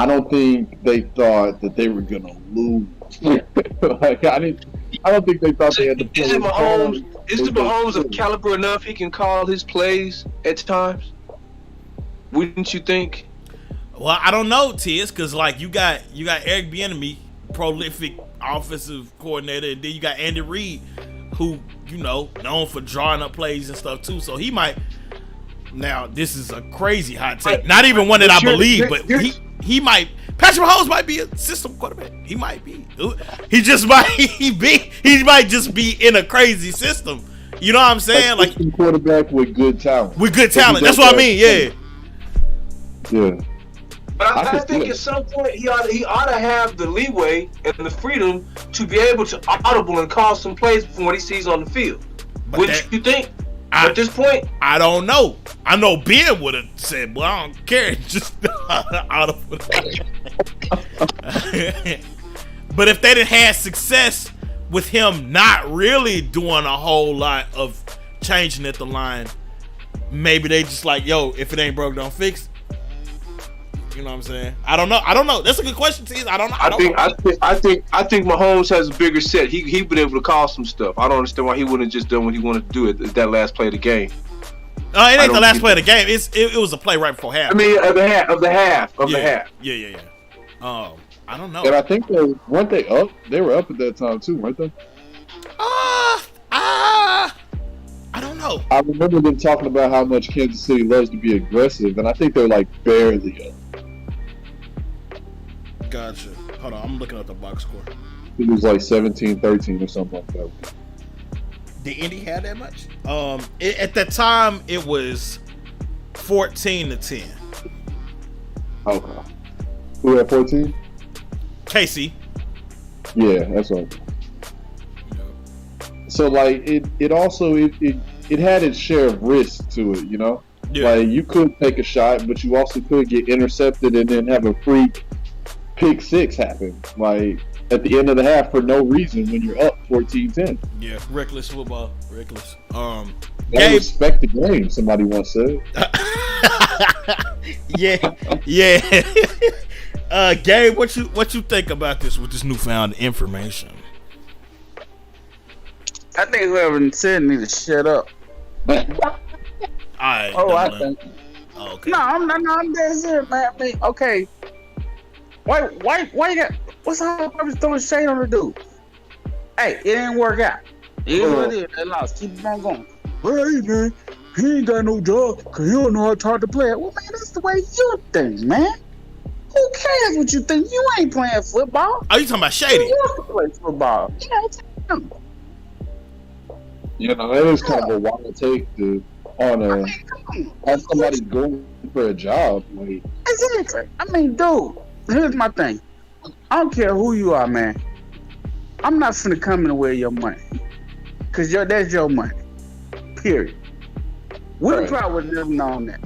don't think they thought that they were gonna lose. Like, I don't think they thought they had to play. Is Mahomes of caliber enough he can call his plays at times? Wouldn't you think? Well, I don't know, Tiz, because like you got Eric Bieniemy, prolific offensive coordinator, and then you got Andy Reid, who, you know, known for drawing up plays and stuff too. So he might. Now this is a crazy hot take, not even one that I believe, but he might. Patrick Mahomes might be a system quarterback. He might be. He just might be. He might just be in a crazy system. You know what I'm saying? Like quarterback with good talent. With good talent. That's what I mean. Yeah. Yeah. But I think at some point he ought to have the leeway and the freedom to be able to audible and call some plays from what he sees on the field. Wouldn't you think? At this point, I don't know. I know Ben would have said, "Well, I don't care." Just audible. But if they didn't have success with him not really doing a whole lot of changing at the line, maybe they just like, "Yo, if it ain't broke, don't fix it." You know what I'm saying? I don't know. That's a good question, T. I don't know. I think Mahomes has a bigger set. He been able to call some stuff. I don't understand why he wouldn't have just done what he wanted to do at that last play of the game. It ain't the last play of the game. It was a play right before half. I mean, of the half. Yeah. I don't know. And I think weren't they up? They were up at that time too, weren't they? I don't know. No. I remember them talking about how much Kansas City loves to be aggressive, and I think they're like barely up. Gotcha. Hold on, I'm looking at the box score. It was like 17-13 or something like that. Did Indy have that much? At that time, it was 14-10. Okay. Who had 14? Casey. Yeah, that's right. So like it also had its share of risk to it, you know. Yeah. Like you could take a shot, but you also could get intercepted and then have a freak pick six happen, like at the end of the half for no reason when you're up 14-10. Yeah, reckless football, reckless. Gabe, respect the game. Somebody once said. yeah. Gabe, what you think about this with this newfound information? I think whoever said need to shut up. I think. Oh, okay. No, I'm dead serious, man. I mean, okay. Why you got? What's the whole purpose of throwing shade on the dude? Hey, it didn't work out. It is what it is. They lost. Keep on going. Hey, man, he ain't got no job because he don't know how to talk to players. Well, man, that's the way you think, man. Who cares what you think? You ain't playing football. Are you talking about Shady? You want to play football. You know, it is kind of a wild take on somebody going for a job. Like, exactly. I mean, dude, here's my thing. I don't care who you are, man. I'm not finna come in and wear your money. Because that's your money. Period. We Right. probably would have never known that.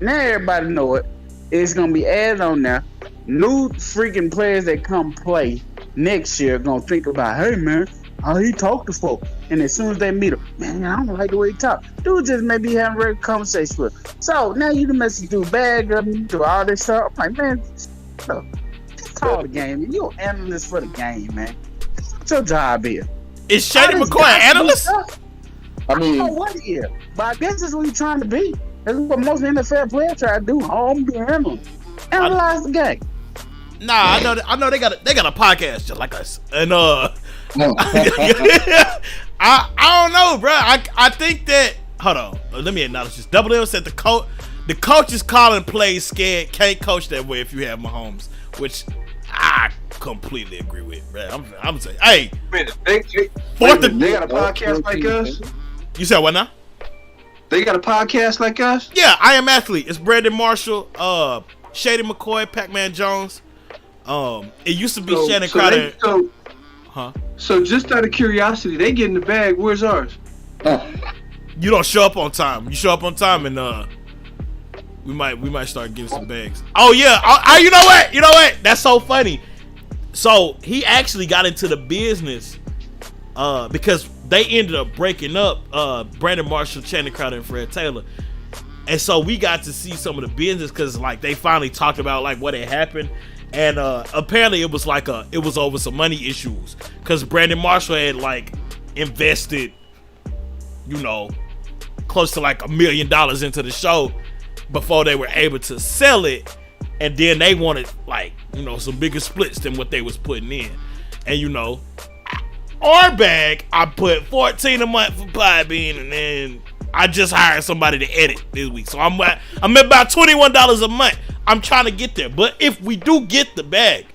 Now everybody know it. It's going to be added on there. New freaking players that come play next year going to think about, hey, man, how he talk to folks. And as soon as they meet him, man, I don't like the way he talk. Dude just maybe having a regular conversation with him. So now you done message dude bad girl, you do all this stuff. I'm like, man, look, just call the game. You're an analyst for the game, man. That's your job here. Is Shady McCoy an analyst? I don't know what he is, but I guess that's what he's trying to be. That's what most NFL players try to do. Oh, I'm being analyst. Analyze the game. Nah, I know they got a podcast just like us. And I don't know, bro. I think that, hold on, let me acknowledge this. Double L said the coach is calling plays scared. Can't coach that way if you have Mahomes, which I completely agree with, bro. I'm saying, hey, They fourth they got a podcast like us. You said what now? They got a podcast like us. Yeah, I Am Athlete. It's Brandon Marshall, Shady McCoy, Pac-Man Jones. It used to be Shannon Crowder. So just out of curiosity, they get in the bag. Where's ours? You don't show up on time. You show up on time, and we might start getting some bags. Oh yeah. You know what? You know what? That's so funny. So he actually got into the business because they ended up breaking up. Brandon Marshall, Shannon Crowder, and Fred Taylor. And so we got to see some of the business because like they finally talked about like what had happened. And apparently it was over some money issues because Brandon Marshall had like invested, close to like $1 million into the show before they were able to sell it, and then they wanted like some bigger splits than what they was putting in, and our bag I put $14 a month for Podbean, and then I just hired somebody to edit this week, so I'm at about $21 a month. I'm trying to get there, but if we do get the bag,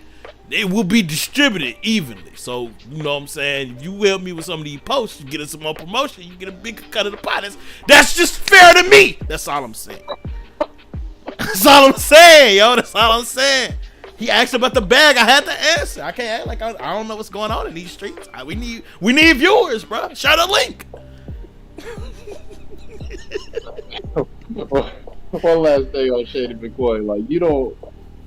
it will be distributed evenly. So you know what I'm saying. If you help me with some of these posts, you get us some more promotion. You get a bigger cut of the pie. That's just fair to me. That's all I'm saying. That's all I'm saying, yo. That's all I'm saying. He asked about the bag. I had to answer. I can't act like I don't know what's going on in these streets. We need viewers, bro. Share the link. One last thing on Shady McCoy, like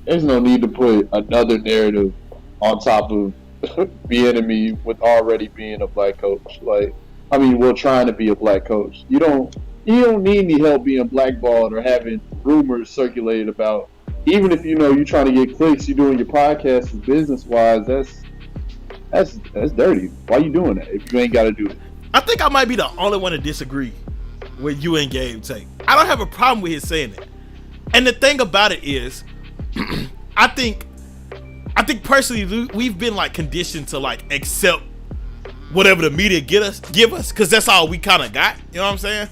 there's no need to put another narrative on top of the enemy with already being a black coach. We're trying to be a black coach. You don't need any help being blackballed or having rumors circulated about. Even if you're trying to get clicks, you're doing your podcast business wise. That's dirty. Why you doing that if you ain't got to do it? I think I might be the only one to disagree with you and Gabe take. I don't have a problem with his saying it. And the thing about it is, I think personally we've been like conditioned to like accept whatever the media give us, because that's all we kind of got. You know what I'm saying?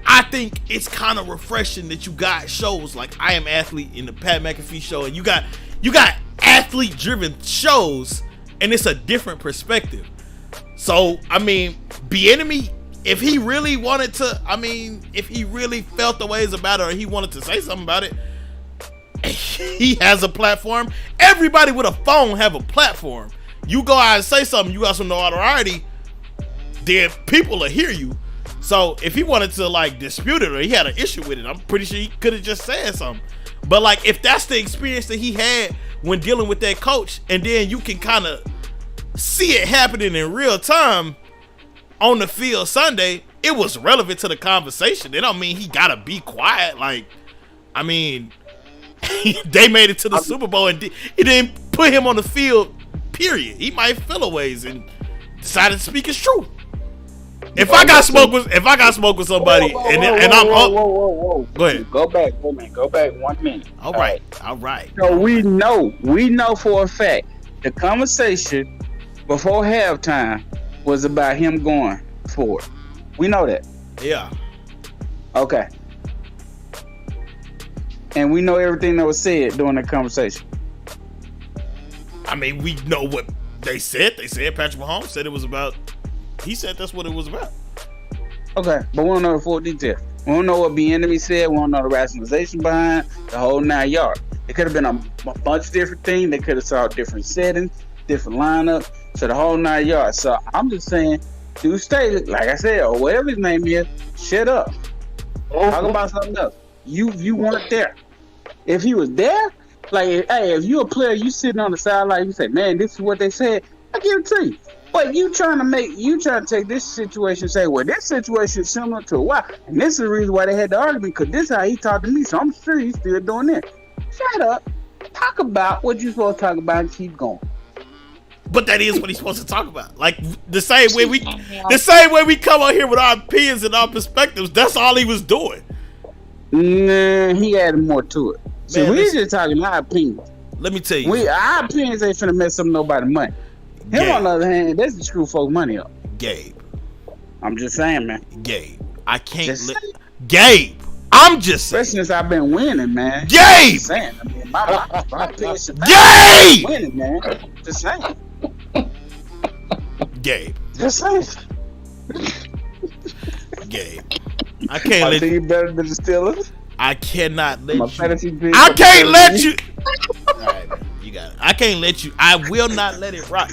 I think it's kind of refreshing that you got shows like I Am Athlete in the Pat McAfee show, and you got athlete-driven shows, and it's a different perspective. So, I mean, Bieniemy, if he really wanted to, if he really felt the ways about it, or he wanted to say something about it, he has a platform. Everybody with a phone have a platform. You go out and say something, you got some notoriety, then people will hear you. So if he wanted to like dispute it or he had an issue with it, I'm pretty sure he could have just said something. But like if that's the experience that he had when dealing with that coach, and then you can kind of see it happening in real time on the field Sunday, it was relevant to the conversation. It don't mean he gotta be quiet. Like, I mean, they made it to the Super Bowl and it didn't put him on the field. Period. He might feel a ways and decided to speak his truth. If I got smoke with somebody and I'm up, whoa. Go ahead. Go back 1 minute. All right. So we know for a fact the conversation before halftime was about him going for it. We know that. Yeah. Okay. And we know everything that was said during the conversation. I mean, we know what they said. They said Patrick Mahomes said it was about. He said that's what it was about. Okay, but we don't know the full details. We don't know what Bieniemy said. We don't know the rationalization behind the whole 9 yards. It could have been a bunch of different things. They could have saw different settings, different lineups. So the whole 9 yards. So I'm just saying, Dude Staley, like I said, or whatever his name is, shut up. Talk about something else. You weren't there. If he was there, like, hey, if you a player, you sitting on the sideline, you say, man, this is what they said. I give it to you. But you trying to take this situation and say, well, this situation is similar to why, and this is the reason why they had the argument, because this is how he talked to me, so I'm sure he's still doing it. Shut up. Talk about what you're supposed to talk about and keep going. But that is what he's supposed to talk about. Like the same way we come out here with our opinions and our perspectives, that's all he was doing. Nah, he added more to it. See, Man, we just talking our opinions. Let me tell you. Our opinions ain't finna mess up nobody's money. Him, on the other hand, that's the screw folk money up. Gabe. I'm just saying, man. Gabe. I can't Gabe. I'm just saying. Especially since I've been winning, man. Gabe. Just saying. I mean, my opinions Gabe. winning, man. Just saying. Gabe. Just saying. Gabe. I can't let you better than the Steelers. I cannot let My you. fantasy pick, I can't let you. All right, man, you got it. I can't let you. I will not let it rock.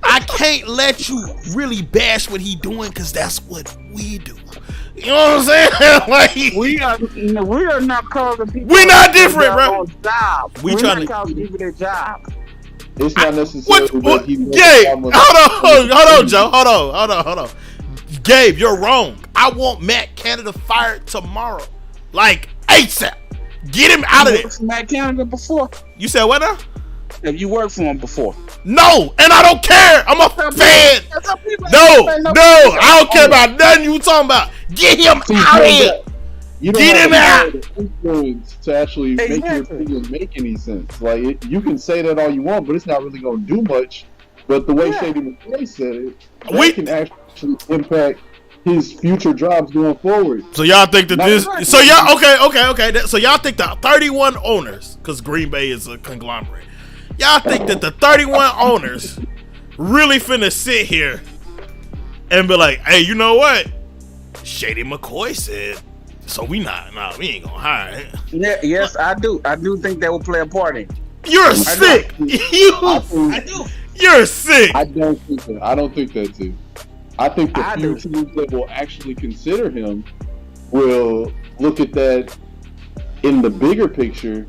I can't let you really bash what he doing, because that's what we do. You know what I'm saying? Like we are not calling people. We're not different, bro. We're not calling people their job. It's not necessarily what Gabe, hold on, Joe. Hold on. Gabe, you're wrong. I want Matt Canada fired tomorrow. Like ASAP. Get him out of there. You worked for Matt Canada before? You said what now? Have you worked for him before? No, and I don't care. I'm a fan. No, I don't care about nothing you talking about. Get him out of here. You don't Get have him out. the influence to actually make your opinion make any sense. Like you can say that all you want, but it's not really going to do much. But the way Shady McCoy said it, that can actually impact his future jobs going forward. So y'all think that So y'all okay. So y'all think the 31 owners, because Green Bay is a conglomerate, y'all think that the 31 owners really finna sit here and be like, hey, you know what? Shady McCoy said, so we ain't gonna hire him. Yeah, yes, I do. I do think that will play a part in it. You're sick. I do. You're sick. I don't think that. I don't think that too. I think the few teams that will actually consider him will look at that in the bigger picture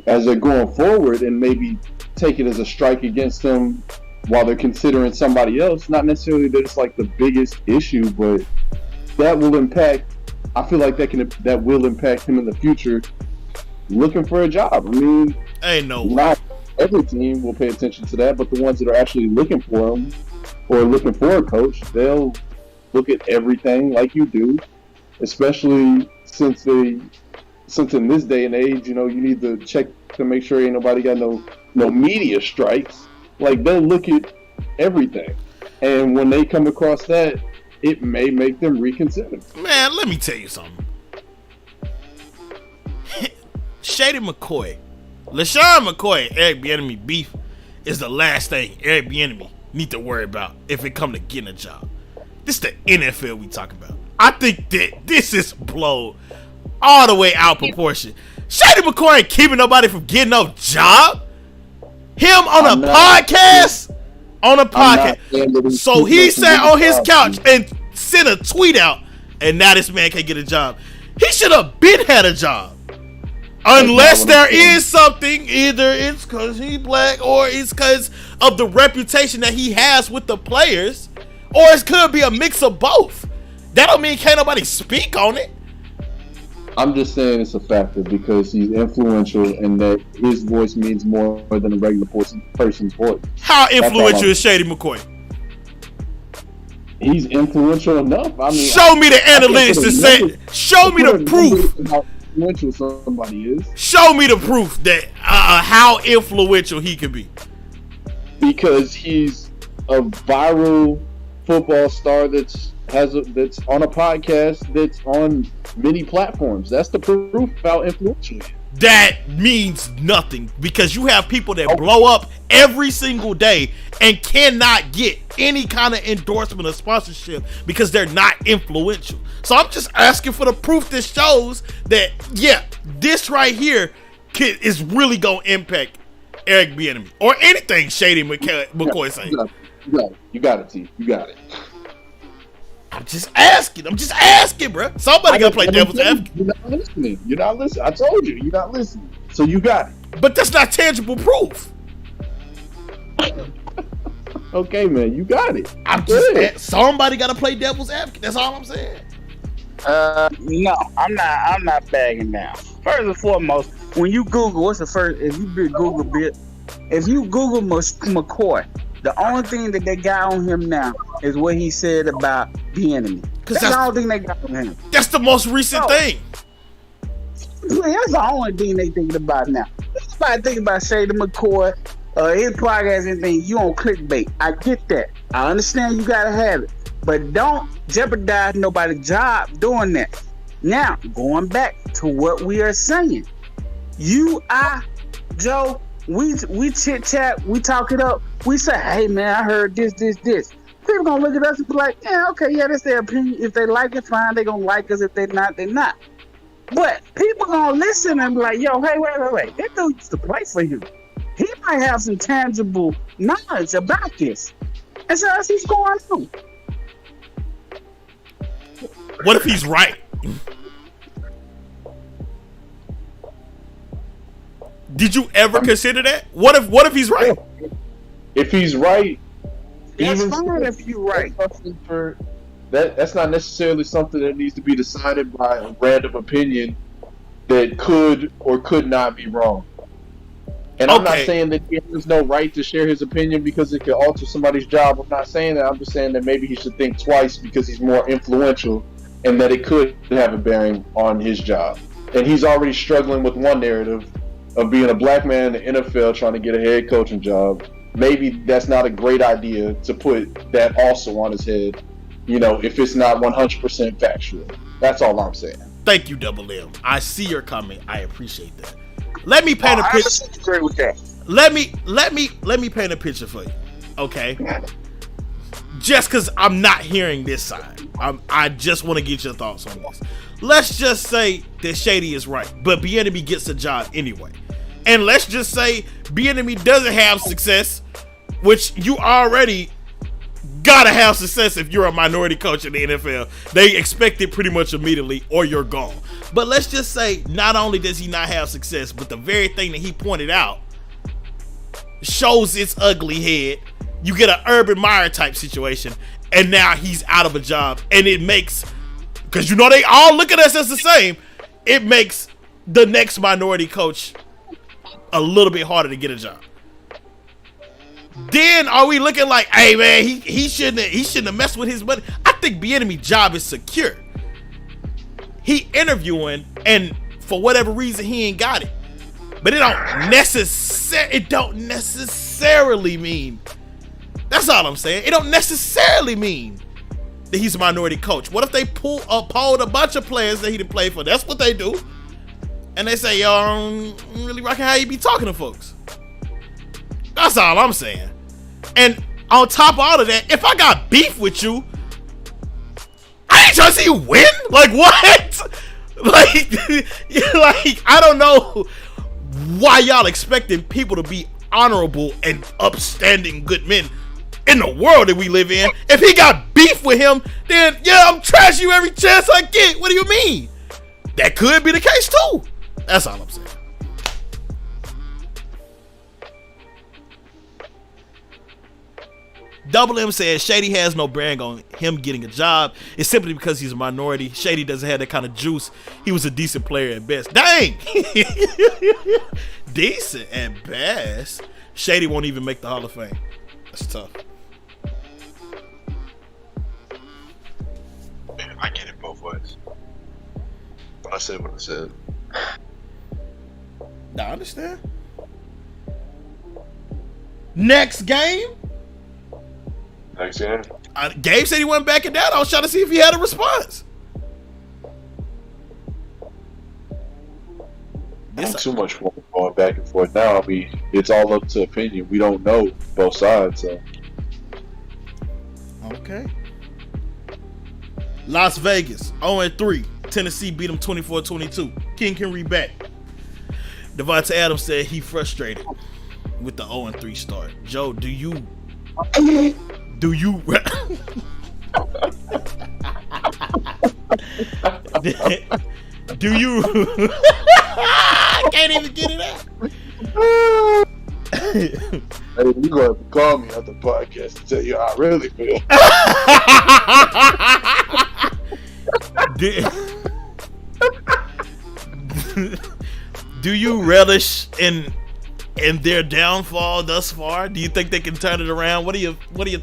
as they're going forward and maybe take it as a strike against them while they're considering somebody else. Not necessarily that it's like the biggest issue, but that will impact. I feel like that will impact him in the future looking for a job. I mean, not every team will pay attention to that, but the ones that are actually looking for him or looking for a coach, they'll look at everything like you do, especially since in this day and age, you need to check to make sure ain't nobody got no media strikes. Like they'll look at everything. And when they come across that, it may make them reconsider. Man, let me tell you something. Shady McCoy, LaShawn McCoy and Eric Bieniemy beef is the last thing Eric Bieniemy need to worry about if it come to getting a job. This is the NFL we talking about. I think that this is blown all the way out proportion. Shady McCoy ain't keeping nobody from getting no job. Him on a podcast. So he sat on his couch and sent a tweet out, and now this man can't get a job. He should have been had a job. Unless there is something, either it's because he's black or it's because of the reputation that he has with the players, or it could be a mix of both. That don't mean can't nobody speak on it. I'm just saying it's a factor because he's influential and that his voice means more than a regular person's voice. How influential is Shady McCoy? He's influential enough. I mean, show me the analytics to say. Show me the proof. How influential somebody is. Show me the proof that how influential he can be. Because he's a viral football star that's on a podcast that's on many platforms. That's the proof how influential he is. That means nothing because you have people that blow up every single day and cannot get any kind of endorsement or sponsorship because they're not influential. So I'm just asking for the proof that shows that, yeah, this right here is really going to impact Eric Bieniemy or anything Shady McCoy saying. You got it, T. You got it. I'm just asking, bro. Somebody got to play devil's advocate. You're not listening. I told you, you're not listening. So you got it. But that's not tangible proof. Okay, man, you got it. Somebody got to play devil's advocate. That's all I'm saying. No, I'm not bagging down. First and foremost, when you Google, what's the first? If you Google McCoy, the only thing that they got on him now is what he said about the enemy. That's the only thing they got on him. That's the most recent thing. That's the only thing they thinking about now. Everybody thinking about Shady McCoy, his podcast and things. You on clickbait. I get that. I understand you gotta have it, but don't jeopardize nobody's job doing that. Now, going back to what we are saying, Joe. We chit chat, we talk it up. We say, hey man, I heard this. People gonna look at us and be like, yeah, okay, yeah, that's their opinion. If they like it, fine. They gonna like us. If they not, they not. But people gonna listen and be like, yo, hey, wait. That dude used to play for you. He might have some tangible knowledge about this. And so that's what's going on. What if he's right? Did you ever consider that? What if he's right? If he's right, that's fine if you're right. That's not necessarily something that needs to be decided by a random opinion that could or could not be wrong. And I'm not saying that he has no right to share his opinion because it could alter somebody's job. I'm not saying that. I'm just saying that maybe he should think twice because he's more influential and that it could have a bearing on his job. And he's already struggling with one narrative of being a black man in the NFL trying to get a head coaching job. Maybe that's not a great idea to put that also on his head, if it's not 100% factual. That's all I'm saying. Thank you, Double M. I see your comment. I appreciate that. Let me paint a picture. I agree with that. Let me paint a picture for you, okay? Just because I'm not hearing this side, I just want to get your thoughts on this. Let's just say that Shady is right, but Bieniemy gets a job anyway. And let's just say Bieniemy doesn't have success, which you already gotta have success if you're a minority coach in the NFL. They expect it pretty much immediately or you're gone. But let's just say not only does he not have success, but the very thing that he pointed out shows its ugly head. You get an Urban Meyer type situation, and now he's out of a job. And it makes, because they all look at us as the same, it makes the next minority coach a little bit harder to get a job. Then are we looking like, hey man, he shouldn't have messed with his money? I think Bieniemy's job is secure. He interviewing, and for whatever reason he ain't got it. But it don't necessarily mean That's all I'm saying. It don't necessarily mean that he's a minority coach. What if they polled a bunch of players that he didn't play for? That's what they do. And they say, yo, I don't really rocking how you be talking to folks. That's all I'm saying. And on top of all of that, if I got beef with you, I ain't trying to see you win. Like, what? Like, I don't know why y'all expecting people to be honorable and upstanding good men in the world that we live in. If he got beef with him, then yeah, I'm trash you every chance I get. What do you mean? That could be the case too. That's all I'm saying. Double M says Shady has no bearing on him getting a job. It's simply because he's a minority. Shady doesn't have that kind of juice. He was a decent player at best. Dang! Decent at best. Shady won't even make the Hall of Fame. That's tough. Man, I get it both ways. But I said what I said. I understand. Next game. Next game. Gabe said he went back and down. I was trying to see if he had a response. Not too much going back and forth now. I mean, it's all up to opinion. We don't know both sides. So. Okay. Las Vegas 0-3. Tennessee beat them 24-22. King Henry back. Devontae Adams said he frustrated with the 0-3 start. Joe, do you do you I can't even get it out. Hey, you gonna have to call me after the podcast to tell you how I really feel. Do you relish in their downfall thus far? Do you think they can turn it around? What are your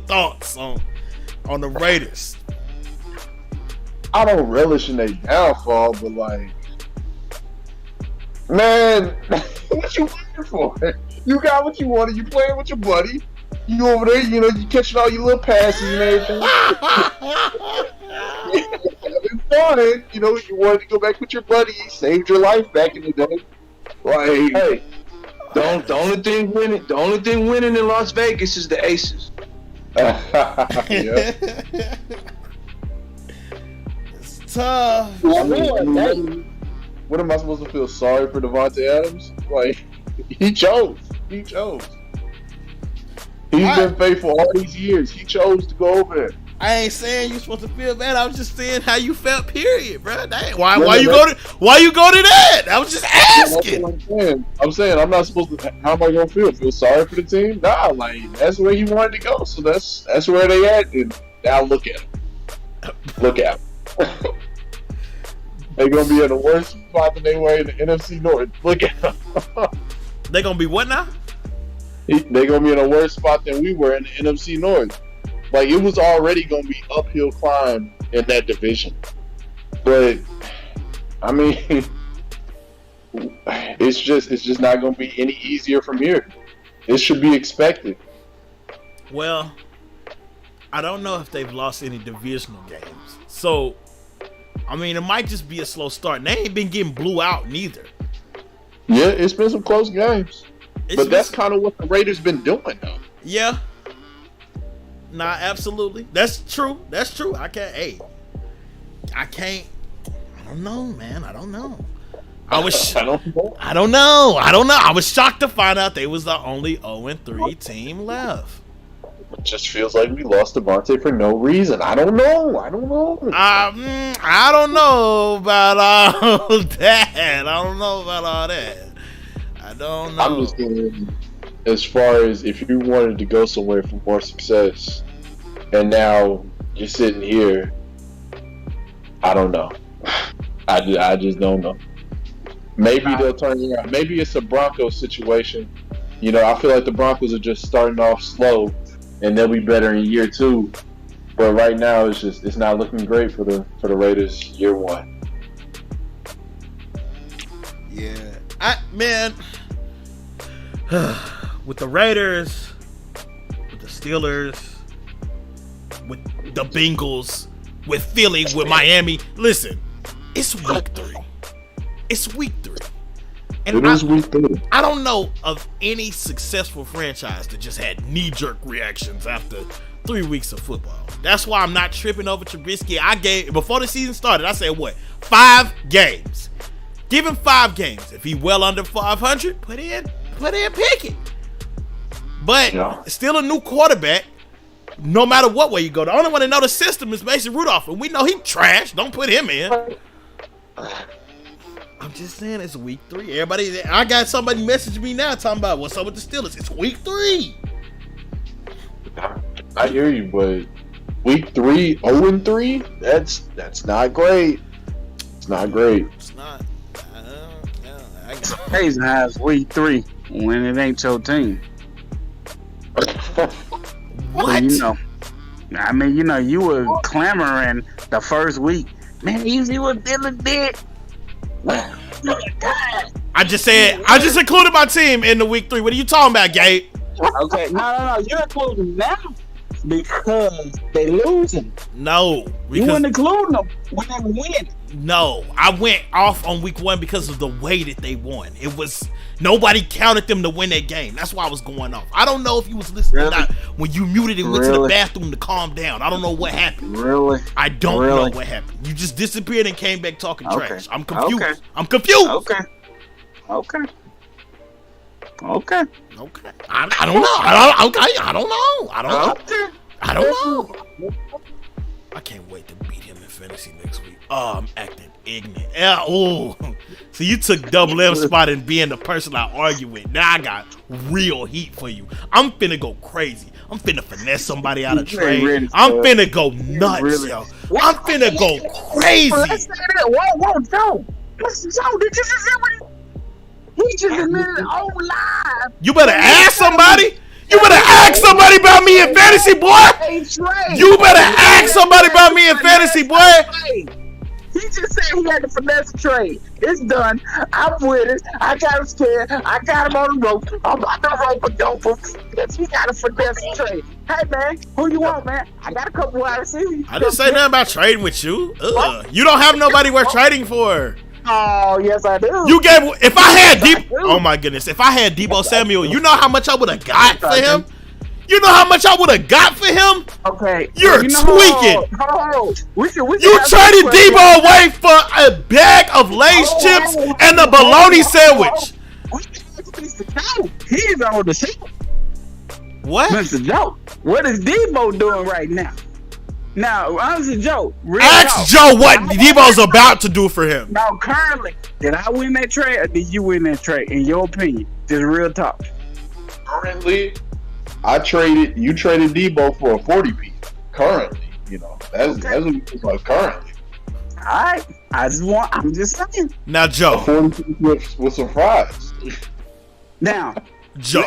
thoughts on the Raiders? I don't relish in their downfall, but like, man, what you waiting for? You got what you wanted. You playing with your buddy. You over there, you know, you catching all your little passes and everything. Having fun, you know. You wanted to go back with your buddy. You saved your life back in the day. Like, hey, the only thing winning in Las Vegas is the Aces. Yeah. It's tough. What am I supposed to feel sorry for Devontae Adams? Like, he chose. He's been faithful all these years. He chose to go over there. I ain't saying you're supposed to feel bad. I was just saying how you felt. Period, bro. Dang. Why you go to that? I was just asking. I'm saying I'm not supposed to. How am I gonna feel? Feel sorry for the team? Nah, like that's where he wanted to go. So that's where they at. And now look at him. Look at him. They're gonna be in a worse spot than they were in the NFC North. Look at them. They're gonna be what now? They're gonna be in a worse spot than we were in the NFC North. Like, it was already gonna be uphill climb in that division. But I mean, it's just not gonna be any easier from here. It should be expected. Well, I don't know if they've lost any divisional games. So I mean, it might just be a slow start. And they ain't been getting blew out neither. Yeah, it's been some close games. But that's kind of what the Raiders been doing, though. Yeah. Nah, absolutely. That's true. I don't know, man. I don't know. I don't know. I was shocked to find out they was the only 0-3 team left. It just feels like we lost Devontae for no reason. I don't know. I don't know about all that. I don't know. I'm just saying, as far as if you wanted to go somewhere for more success, and now you're sitting here, I don't know. I just don't know. Maybe they'll turn it around. Maybe it's a Broncos situation. You know, I feel like the Broncos are just starting off slow, and they'll be better in year 2. But right now, it's not looking great for the Raiders year 1. Yeah, with the Raiders, with the Steelers, with the Bengals, with Philly, with Miami. Listen, it's week 3. It's week 3. And It is week 3. I don't know of any successful franchise that just had knee-jerk reactions after 3 weeks of football. That's why I'm not tripping over Trubisky. Before the season started, I said, 5 games. Give him 5 games. If he well under 500, put in Pickett. But still a new quarterback. No matter what way you go, the only one that know the system is Mason Rudolph, and we know he trash. Don't put him in. I'm just saying it's week 3. Everybody, I got somebody messaging me now talking about what's up with the Steelers. It's week 3. I hear you, but week 3, 0-3. That's not great. It's not great. It's not. Crazy how it's week 3 when it ain't your team. What? You were clamoring the first week. Man, you see what Dylan did? I just included my team in the week 3. What are you talking about, Gabe? Okay, no. You're including now because they losing. No, You weren't including them when they win. No, I went off on week 1 because of the way that they won. It was nobody counted them to win that game. That's why I was going off. I don't know if you was listening or not when you muted and went to the bathroom to calm down. I don't know what happened. Really? I don't know what happened. You just disappeared and came back talking trash. I'm confused. Okay. I'm confused. Okay. I don't know. I don't know. I can't wait to beat him in fantasy next week. Oh, I'm acting ignorant. Yeah, so you took Double M spot and being the person I argue with. Now I got real heat for you. I'm finna go crazy. I'm finna finesse somebody out of trade. I'm finna go nuts, yo. I'm finna go crazy. Whoa, Joe. Joe, did you just say what he just admitted on live? You better ask somebody. You better ask somebody about me in fantasy, boy. You better ask somebody about me in fantasy, boy. He just said he had to finesse a trade. It's done. I'm with it. I got him scared. I got him on the rope. I'm on the rope with dolphins. He got to finesse a trade. Hey, man, who you want, man? I got a couple wide receivers. I didn't say nothing about trading with you. You don't have nobody worth trading for. Oh, yes, I do. If I had oh my goodness, if I had Deebo Samuel, you know how much I would have got for him? You know how much I would have got for him? Okay. You're tweaking. You traded Deebo away for a bag of Lay's chips and a bologna sandwich. He's on the show. What? Mr. Joe, what is Deebo doing right now? Now, honestly, Joe. Ask Joe what Deebo's about to do for him. Now, currently, did I win that trade or did you win that trade? In your opinion, just real talk. Currently, you traded Deebo for a 40-piece. Currently, that's what it's like currently. All right, I'm just saying. Now, Joe. A 40-piece with some fries. Now, Joe.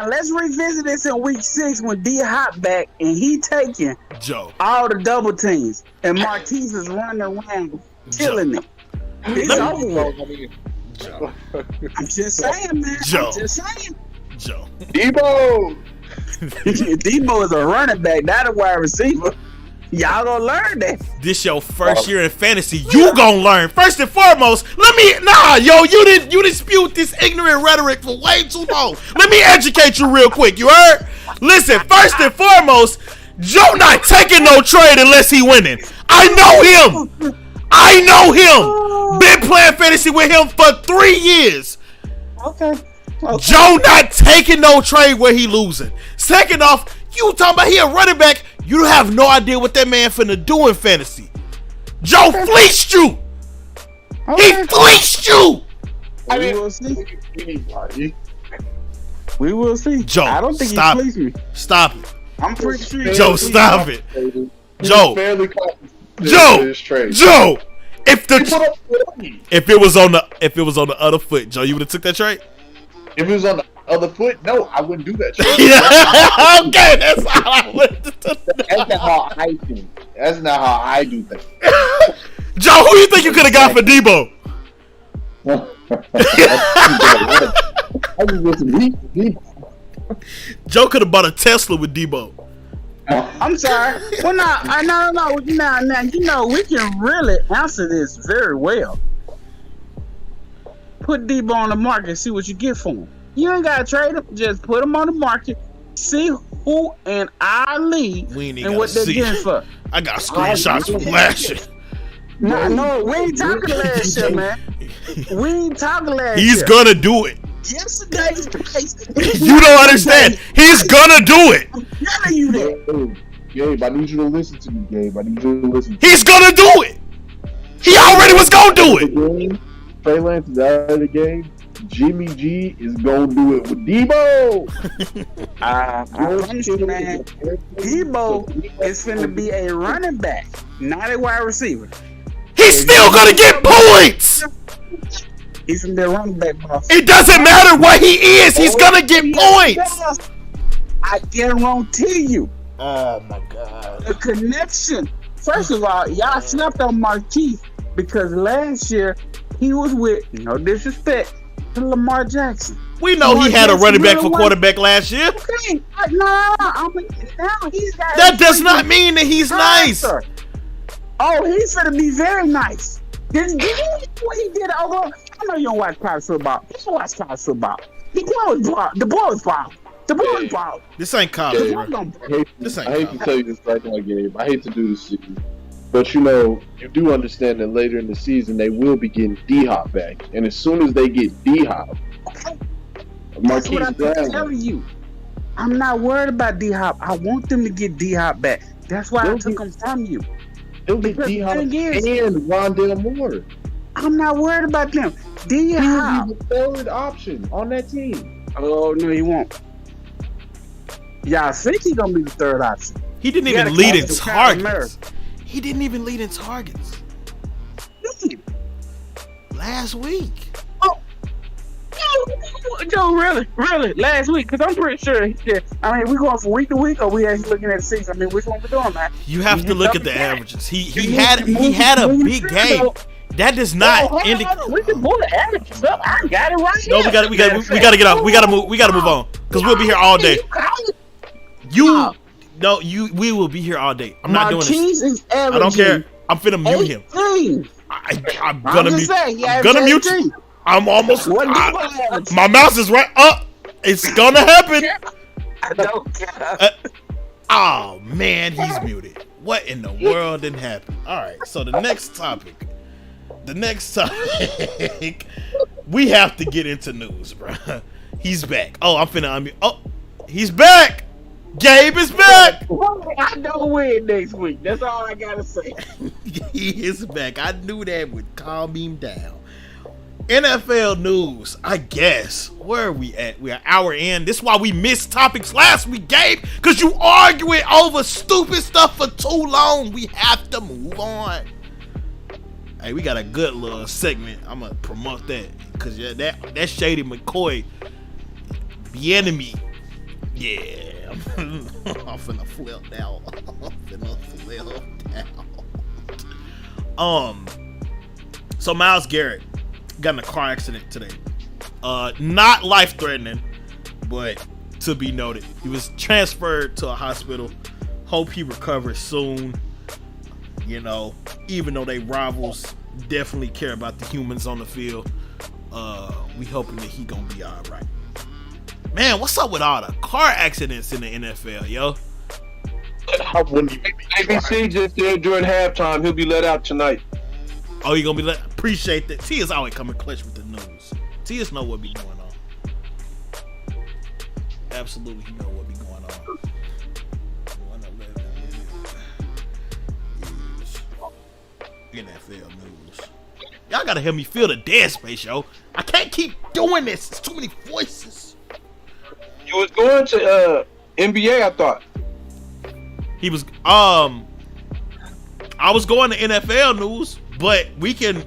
Let's revisit this in week 6 when D hop back and he taking Joe all the double teams and Marquise is running around killing it. It's over. Joe. I'm just saying, man. Joe. I'm just saying. Joe. Deebo. Deebo is a running back, not a wide receiver. Y'all gonna learn that. This your first year in fantasy. You gonna learn. First and foremost, you dispute this ignorant rhetoric for way too long. Let me educate you real quick. You heard? Listen, first and foremost, Joe not taking no trade unless he winning. I know him. Been playing fantasy with him for 3 years. Okay. Joe not taking no trade where he losing. Second off, you talking about he a running back. You have no idea what that man finna do in fantasy. Joe fleeced you. He fleeced you. We will see. We will see. Joe, I don't think stop he fleeced me. Stop it. I'm pretty sure. Joe, stop it. Joe. Joe. Joe. If it was on the other foot, Joe, you would have took that trade? If it was on the other foot, no, I wouldn't do that. Okay, that's all I would do. That's not how I think. That's not how I do things. Joe, who you think you could have got for Deebo? I just want some Deebo. Joe could have bought a Tesla with Debo. I'm sorry. Well, no. Now, you know, we can really answer this very well. Put Debo on the market and see what you get for him. You ain't got to trade him. Just put him on the market. See who in our league and what they're getting for. I got screenshots from last year. No, we ain't talking last year, man. We ain't talking last year. He's gonna do it. Yesterday's price. You don't understand. He's gonna do it. I'm telling you that. Gabe, I need you to listen to me, Gabe. I need you to listen. He's gonna do it. He already was gonna do it. Trey Lance is out of the game. Jimmy G is gonna do it with Debo. I promise you, man. Debo is finna be a running back, not a wide receiver. He's still gonna get points. He's finna be a running back, boss. It doesn't matter what he is. He's gonna get points. I guarantee you. Oh my God. The connection. First of all, y'all slept on Marquise because last year he was with, no disrespect, to Lamar Jackson. We know Lamar he had Jackson a running back really for quarterback last year. Okay, no. I mean, now he's got. That does not mean that he's nice. Oh, he's gonna be very nice. Did you know what he did at Oklahoma? I know you don't watch college football. You don't watch college football. The boy was wild. The boy was wild. This ain't college, bro. I hate to tell you this right now, Gabe. I hate to do this to you. But you know, you do understand that later in the season they will be getting D-Hop back. And as soon as they get D-Hop, that's what I'm telling you. I'm not worried about D-Hop. I want them to get D-Hop back. That's why I took him from you. They'll get D-Hop and Rondell Moore. I'm not worried about them. D-Hop. He'll be the third option on that team. Oh, no, he won't. Y'all think he's going to be the third option. He didn't even lead in targets. He didn't even lead in targets. Last week. Oh, Joe, really? Last week? Because I'm pretty sure he did. I mean, we going from week to week, or we actually looking at the season? I mean, which one we doing, man? You have to look at the averages. He had a big game. That does not indicate. We can pull the averages up. I got it right here. No, we gotta get off. We gotta move on because we'll be here all day. We will be here all day. I'm not doing this. I don't care. I'm finna mute him. I'm gonna mute. I'm gonna mute you. I'm almost. My mouse is right up. It's gonna happen. I don't care. Oh man, he's muted. What in the world didn't happen? All right. So the next topic. We have to get into news, bro. He's back. Oh, I'm finna unmute. Oh, he's back. Gabe is back. I know win next week. That's all I gotta say. He is back. I knew that would calm him down. NFL news, I guess. Where are we at? We're an hour in. This is why we missed topics last week, Gabe, because you arguing over stupid stuff for too long. We have to move on. Hey, we got a good little segment. I'm gonna promote that because that Shady McCoy, the enemy. Yeah, I'm finna flip down. So Myles Garrett got in a car accident today. Not life-threatening, but to be noted. He was transferred to a hospital. Hope he recovers soon. You know, even though they rivals, definitely care about the humans on the field. We hoping that he gonna be all right. Man, what's up with all the car accidents in the NFL, yo? ABC just said during halftime he'll be let out tonight. Oh, you gonna be let? Appreciate that. T is always coming clutch with the news. T is know what be going on. Absolutely, he know what be going on. 111 NFL news. Y'all gotta help me fill the dead space, yo. I can't keep doing this. It's too many voices. You was going to NBA, I thought. He was I was going to NFL news, but we can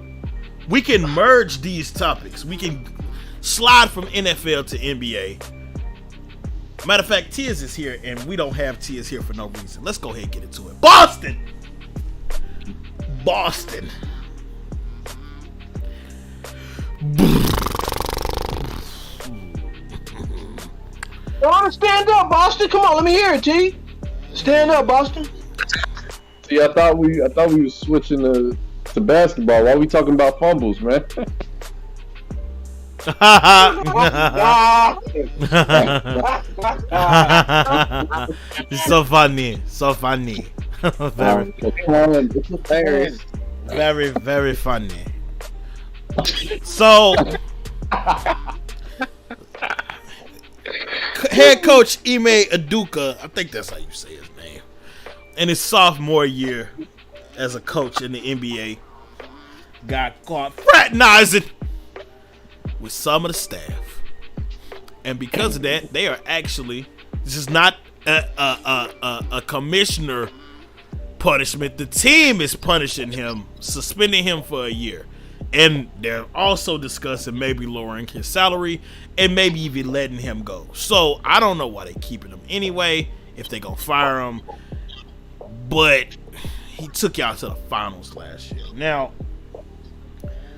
merge these topics. We can slide from NFL to NBA. Matter of fact, Tiz is here, and we don't have Tiz here for no reason. Let's go ahead and get into it. Boston. to stand up, Boston. Come on, let me hear it, T. Stand up, Boston. See, I thought we was switching to basketball. Why are we talking about fumbles, man? It's so funny. So funny. Very, very, very funny. So, head coach Ime Udoka, I think that's how you say his name, in his sophomore year as a coach in the NBA, got caught fraternizing with some of the staff, and because of that, they are actually, this is not a commissioner punishment. The team is punishing him, suspending him for a year, and they're also discussing maybe lowering his salary and maybe even letting him go. So I don't know why they keeping him anyway, if they gonna fire him, but he took y'all to the finals last year. Now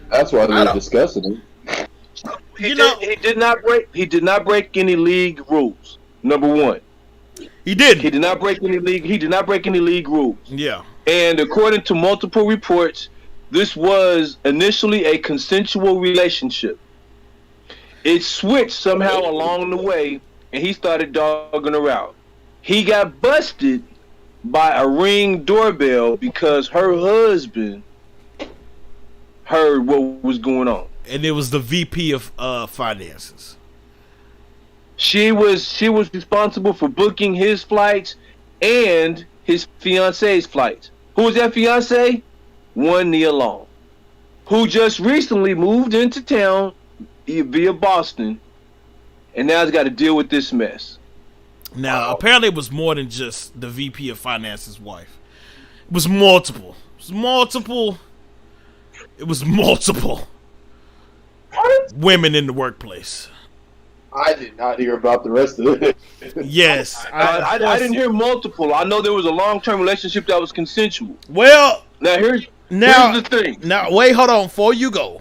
that's why they were discussing him. He did not break any league rules. Number one. He didn't. He did not break any league rules. Yeah. And according to multiple reports, this was initially a consensual relationship. It switched somehow along the way, and he started dogging her out. He got busted by a Ring doorbell because her husband heard what was going on. And it was the VP of finances. She was responsible for booking his flights and his fiance's flights. Who was that fiance? One Nia Long, who just recently moved into town via Boston, and now has got to deal with this mess. Now, apparently it was more than just the VP of finance's wife. It was multiple. It was multiple women in the workplace. I did not hear about the rest of it. Yes. I didn't hear multiple. I know there was a long-term relationship that was consensual. Well, here's the thing. Now, wait, hold on. Before you go.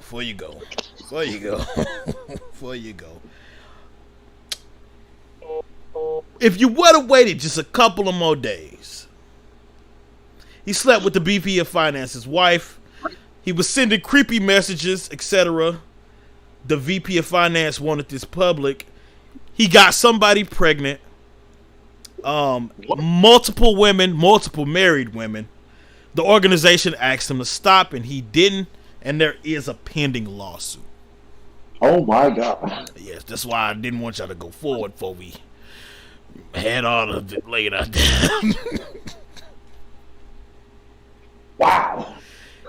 If you would have waited just a couple of more days, he slept with the VP of finance's wife. He was sending creepy messages, etc. The VP of finance wanted this public. He got somebody pregnant. Multiple married women. The organization asked him to stop, and he didn't. And there is a pending lawsuit. Oh my God! Yes, that's why I didn't want y'all to go forward before we had all of it laid out. Wow.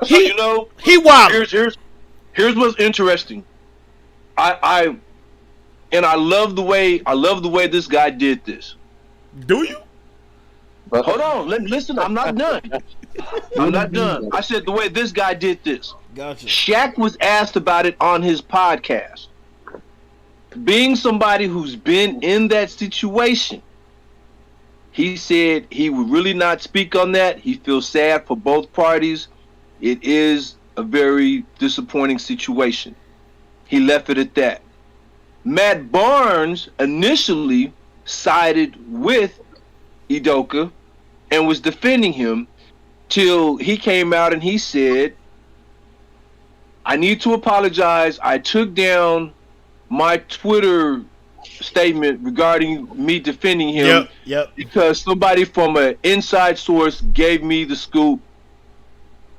He wild. Here's what's interesting. I love the way this guy did this. Do you? But hold on, listen. I'm not done. I said the way this guy did this. Gotcha. Shaq was asked about it on his podcast. Being somebody who's been in that situation, he said he would really not speak on that. He feels sad for both parties. It is a very disappointing situation. He left it at that. Matt Barnes initially sided with Udoka and was defending him till he came out and he said, I need to apologize. I took down my Twitter statement regarding me defending him because somebody from an inside source gave me the scoop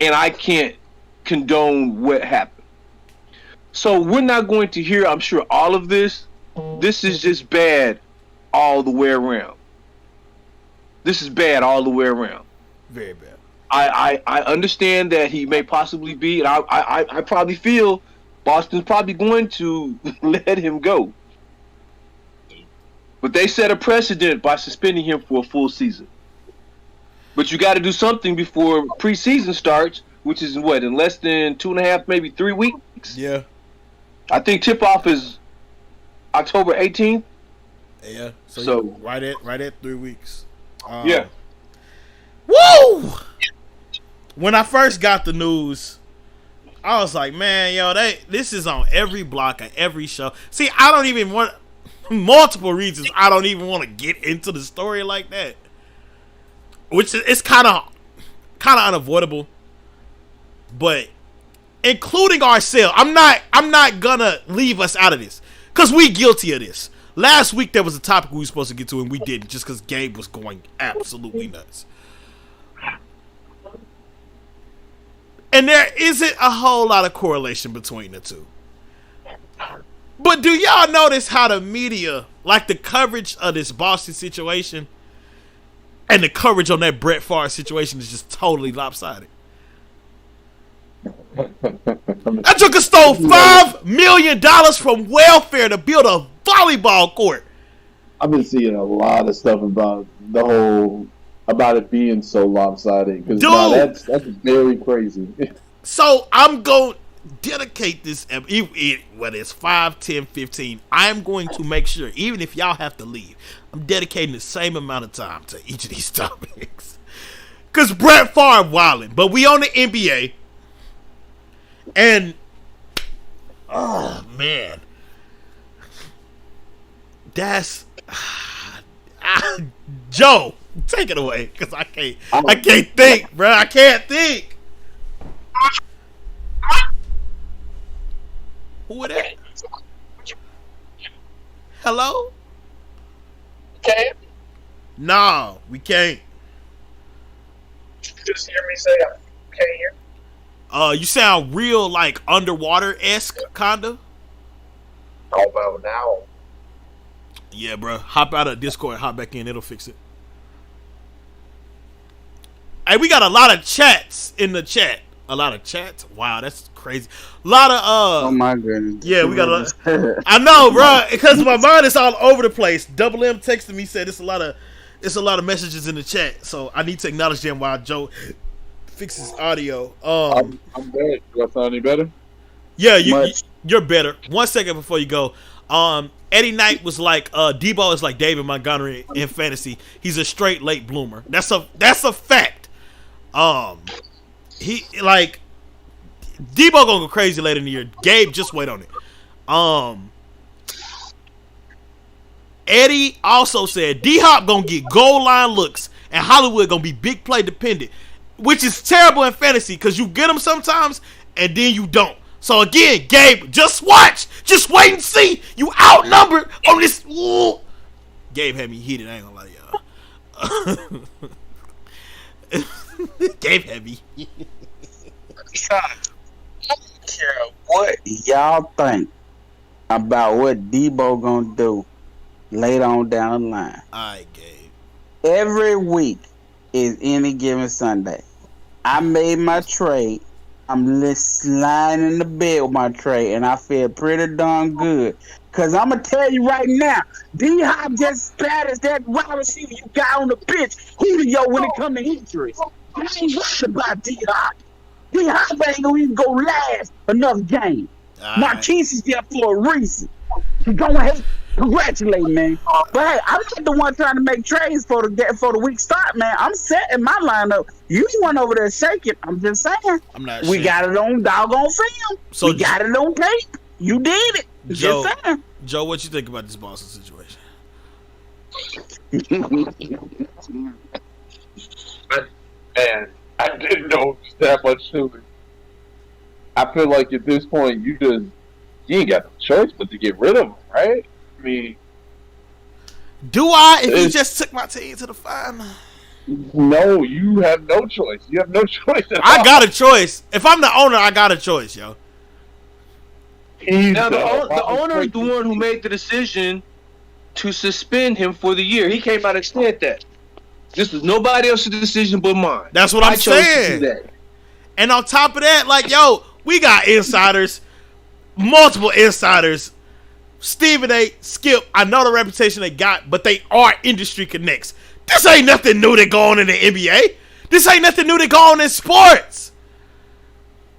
and I can't condone what happened. So we're not going to hear, I'm sure, all of this. This is just bad all the way around. Very bad. I understand that he may possibly be, and I probably feel Boston's probably going to let him go. But they set a precedent by suspending him for a full season. But you got to do something before preseason starts, which is in less than 2.5, maybe 3 weeks? Yeah. I think tip-off is October 18th. Yeah. So right at 3 weeks. Yeah. Woo! When I first got the news, I was like, man, this is on every block of every show. See, I don't even want. multiple reasons I don't even want to get into the story like that. Which is kind of unavoidable. But including ourselves, I'm not gonna leave us out of this. Cause we guilty of this. Last week there was a topic we were supposed to get to and we didn't just because Gabe was going absolutely nuts. And there isn't a whole lot of correlation between the two. But do y'all notice how the media, like the coverage of this Boston situation and the coverage on that Brett Favre situation is just totally lopsided? That joker stole $5 million from welfare to build a volleyball court. I've been seeing a lot of stuff about about it being so lopsided. Because that's very crazy. So I'm going to dedicate this, whether it's 5, 10, 15, I am going to make sure, even if y'all have to leave, I'm dedicating the same amount of time to each of these topics. Because Brett Favre wilding, but we on the NBA. And, oh, man. That's... Joe, take it away, because I can't think, bro. I can't think. Who is that? Hello? Can't. No, we can't. Just hear me say I can't hear. You sound real like underwater-esque, kinda. How about now? Yeah, bro. Hop out of Discord, hop back in. It'll fix it. Hey, we got a lot of chats in the chat. A lot of chats? Wow, that's crazy. A lot of oh my goodness. Yeah, we got a lot. I know, bro, because my mind is all over the place. Double M texted me, said it's a lot of messages in the chat, so I need to acknowledge them while Joe fixes audio. I'm bad. Do I sound any better? Yeah, you're better. 1 second before you go. Eddie Knight was like, Debo is like David Montgomery in fantasy. He's a straight late bloomer. That's a fact. He like Debo gonna go crazy later in the year. Gabe, just wait on it. Eddie also said D-Hop gonna get goal line looks and Hollywood gonna be big play dependent, which is terrible in fantasy because you get them sometimes and then you don't. So again, Gabe, just watch. Just wait and see. You outnumbered on this. Ooh. Gabe had me heated. I ain't gonna lie to y'all. Gabe had me. I don't care what y'all think about what Debo gonna do later on down the line. Alright, Gabe. Every week is any given Sunday. I made my trade. I'm just lying in the bed with my trade, and I feel pretty darn good. Because I'm going to tell you right now, D-Hop just as bad as that wide receiver you got on the pitch, Julio, when it comes to injuries. I ain't worried about D-Hop. D-Hop ain't going to even go last another game. Marquise is there for a reason. Go ahead. Congratulate, man. But hey, I'm not the one trying to make trades for the week start, man. I'm setting my lineup. You the one over there shaking. I'm just saying. I'm not. We got it on doggone film. So we got it on tape. You did it. Joe, just saying. Joe, what you think about this Boston situation? Man, I didn't know that much to it. I feel like at this point you ain't got no choice but to get rid of him, right? I mean, do I? If he just took my team to the final? No, you have no choice. You have no choice at all. I got a choice. If I'm the owner, I got a choice, yo. Now the owner is the one who made the decision to suspend him for the year. He came out and said that. This was nobody else's decision but mine. That's what I'm saying. To do that. And on top of that, like, yo, we got insiders, multiple insiders. Stephen A, Skip, I know the reputation they got, but they are industry connects. This ain't nothing new that go on in the NBA. This ain't nothing new that go on in sports.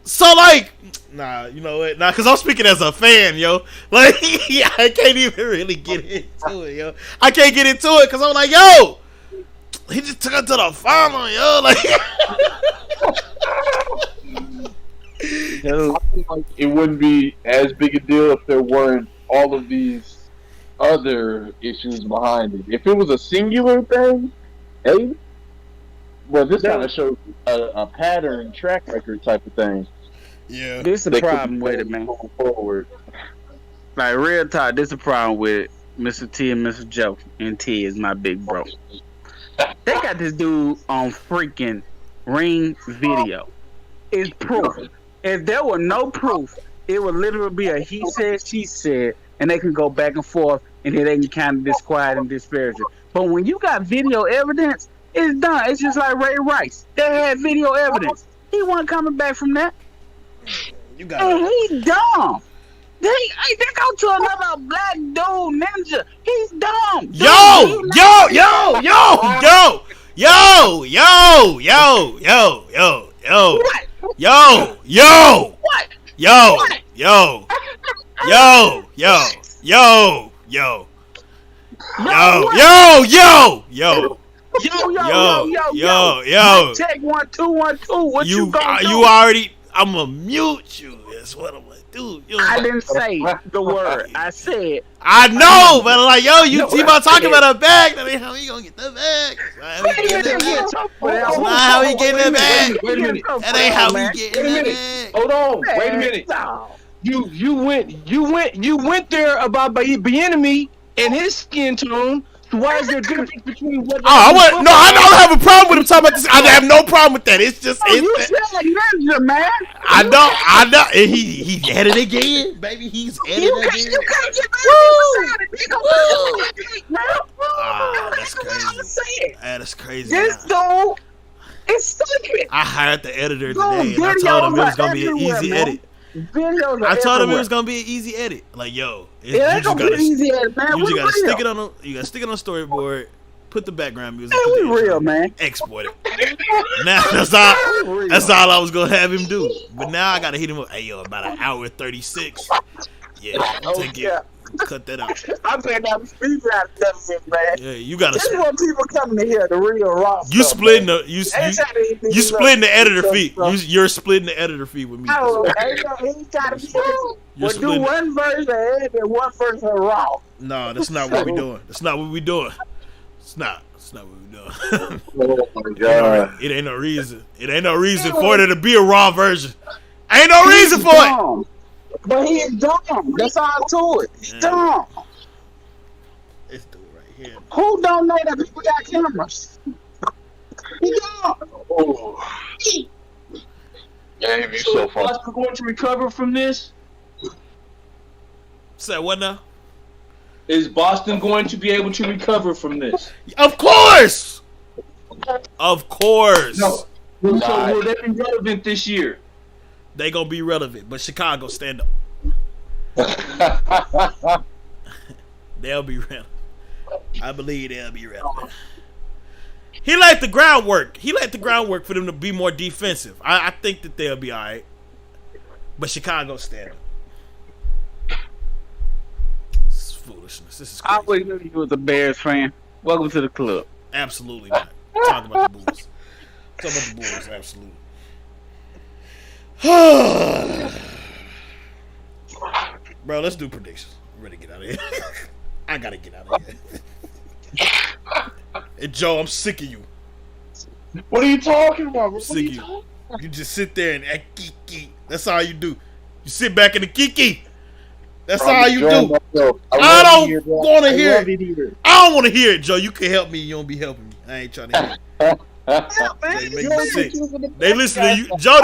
So, like, nah, you know what? Nah, because I'm speaking as a fan, yo. Like, yeah, I can't even really get into it, yo. I can't get into it because I'm like, yo, he just took it to the final, yo. Like, I feel like it wouldn't be as big a deal if there weren't all of these other issues behind it. If it was a singular thing, hey, well, this kind of shows a pattern, track record type of thing. Yeah. This is the problem with it, man. Going forward. Like, real talk, this is the problem with Mr. T and Mr. Joe. And T is my big bro. They got this dude on freaking Ring Video. It's proof. If there were no proof, it would literally be a he said, she said, and they can go back and forth, and then they can kind of disquiet and disparage it. But when you got video evidence, it's done. It's just like Ray Rice. They had video evidence. He wasn't coming back from that. You got And he's dumb. They go to another black dude ninja. He's dumb. Yo, What? What? Yo. Check 1 2 1 2. What you gonna do? You already. I'm gonna mute you. That's what I'm gonna do. I didn't say the word. I said. I know, but like, yo, you keep on talking about a bag. That ain't how he gonna get the bag. That's not how he get the bag. Wait a minute. That ain't how he get the bag. Hold on. Wait a minute. You went there about Bieniemy and his skin tone. So why is there a difference between what? I don't have a problem with him talking about this. I have no problem with that. It's just. You said ninja, man. I know. And he had it again, baby. He's at it again. You can't get That's crazy. That is crazy. This dude is stupid. I hired the editor today, and I told him it was gonna be an easy edit. I told him it was gonna be an easy edit. Like, yo, you just gotta stick it on a storyboard, put the background music. Hey, we real, man. Export it. Now that's all I was gonna have him do. But now I gotta hit him up. Hey, yo, about an hour 36. Yeah, take it. Cut that out. I'm saying that the speed out of man. Yeah, you gotta. This is what people coming to hear, the real raw You stuff, splitting man. you splitting the editor fee. You're splitting the editor fee with me. Oh, he gotta be. We'll do one version and one version raw. No, that's not what we doing. That's not what we doing. It's not what we doing. Oh my god! It ain't no reason. It ain't no reason for there to be a raw version. Ain't no reason for it. But he's dumb. That's all to it. He's dumb. This dude right here. Who don't know that people got cameras? He's dumb. Oh. Game, you so fun. Are going to recover from this? Say what now? Is Boston going to be able to recover from this? Of course. Of course. No. So will they be relevant this year? They gonna be relevant, but Chicago stand up. They'll be relevant. I believe they'll be relevant. He laid the groundwork. For them to be more defensive. I think that they'll be all right. But Chicago stand up. This is foolishness. This is crazy. I always knew you was a Bears fan. Welcome to the club. Absolutely not. Talk about the Bulls. Absolutely. Bro, let's do predictions. I'm ready to get out of here. I gotta get out of here. And Joe, I'm sick of you. What are you talking about? I'm sick of you. You just sit there and act kiki. That's all you do. You sit back in the kiki. That's all you do. I don't want to hear it. I don't want to hear it, Joe. You can help me. You don't be helping me. I ain't trying to hear it. They make me sick. They listen to you, Joe.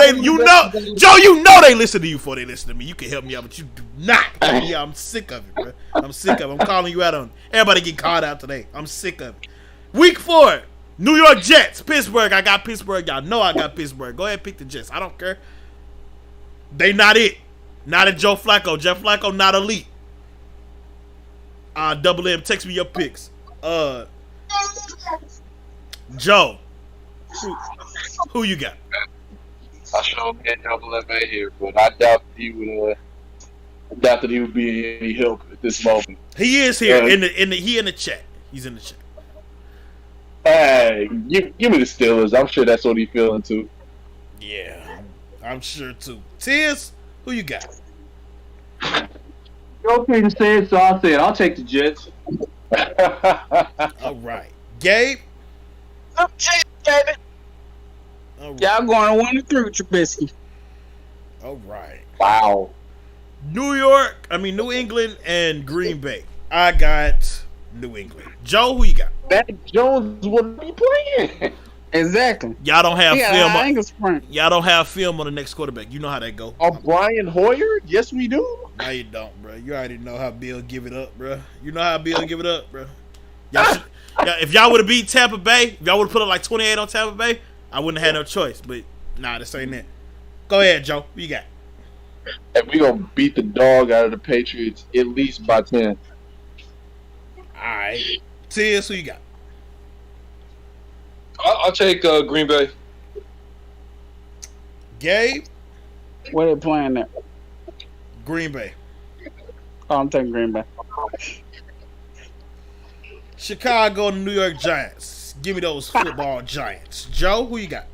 Joe. You know they listen to you before they listen to me. You can help me out, but you do not. Yeah, I'm sick of it, bro. I'm sick of it. I'm calling you out on it. Everybody get called out today. I'm sick of it. Week 4, New York Jets, Pittsburgh. I got Pittsburgh. Y'all know I got Pittsburgh. Go ahead and pick the Jets. I don't care. They not it. Not a Joe Flacco. Jeff Flacco not elite. Double M, text me your picks. Joe. Who you got? I sure get Double MA here, but I doubt that he would be any help at this moment. He is here in the chat. He's in the chat. Hey, give me the Steelers. I'm sure that's what he's feeling too. Yeah, I'm sure too. Tiz, who you got? Joe Payton said, so I'll say it. I'll take the Jets. All right. Gabe? I'm Jets, baby. All right. Y'all going 1-3 with Trubisky. All right. Wow. New England and Green Bay. I got New England. Joe, who you got? Mac Jones wouldn't be playing. Exactly. Y'all don't have film. Ankle sprain. Y'all don't have film on the next quarterback. You know how that go. Oh, Brian Hoyer? Yes, we do. No, you don't, bro. You already know how Bill give it up, bro. You know how Bill give it up, bro. If y'all would have beat Tampa Bay, if y'all would have put up like 28 on Tampa Bay, I wouldn't have had no choice. But nah, this ain't it. Go ahead, Joe. What you got? And we gonna beat the dog out of the Patriots at least by 10. All right. Tiz, who you got? I'll take Green Bay. Gabe? Where they playing at? Green Bay. Oh, I'm taking Green Bay. Chicago and New York Giants. Give me those football giants. Joe, who you got?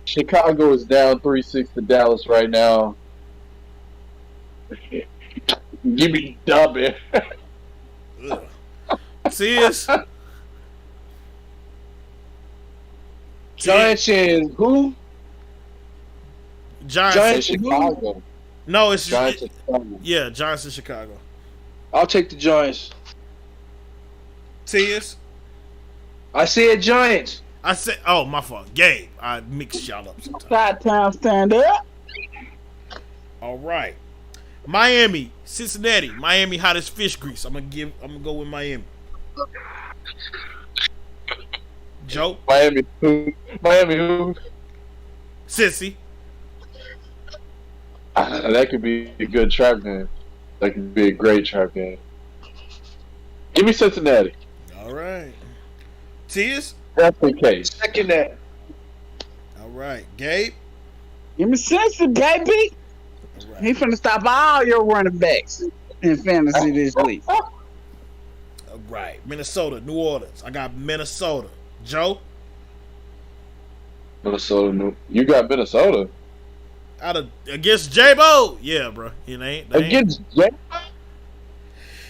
Chicago is down 3-6 to Dallas right now. Give me Dubby. Tiz? Giants and who? Giants. In Chicago. No, it's Giants in Chicago. yeah, Giants in Chicago. I'll take the Giants. Tiz? I said Giants. I said, oh, my fault. Gabe. I mixed y'all up sometimes. Side town stand up. All right. Miami, Cincinnati. Miami hot as fish grease. I'm gonna go with Miami. Joe? Miami who? Cincy. That could be a good trap game. That could be a great trap game. Give me Cincinnati. All right. Tiz? That's the case. Second that. All right. Gabe? Give me Cincy, baby. All right. He finna stop all your running backs in fantasy this week. All right. Minnesota, New Orleans. I got Minnesota. Joe? Minnesota. You got Minnesota. Against J-Bo? Yeah, bro. It ain't. Against J?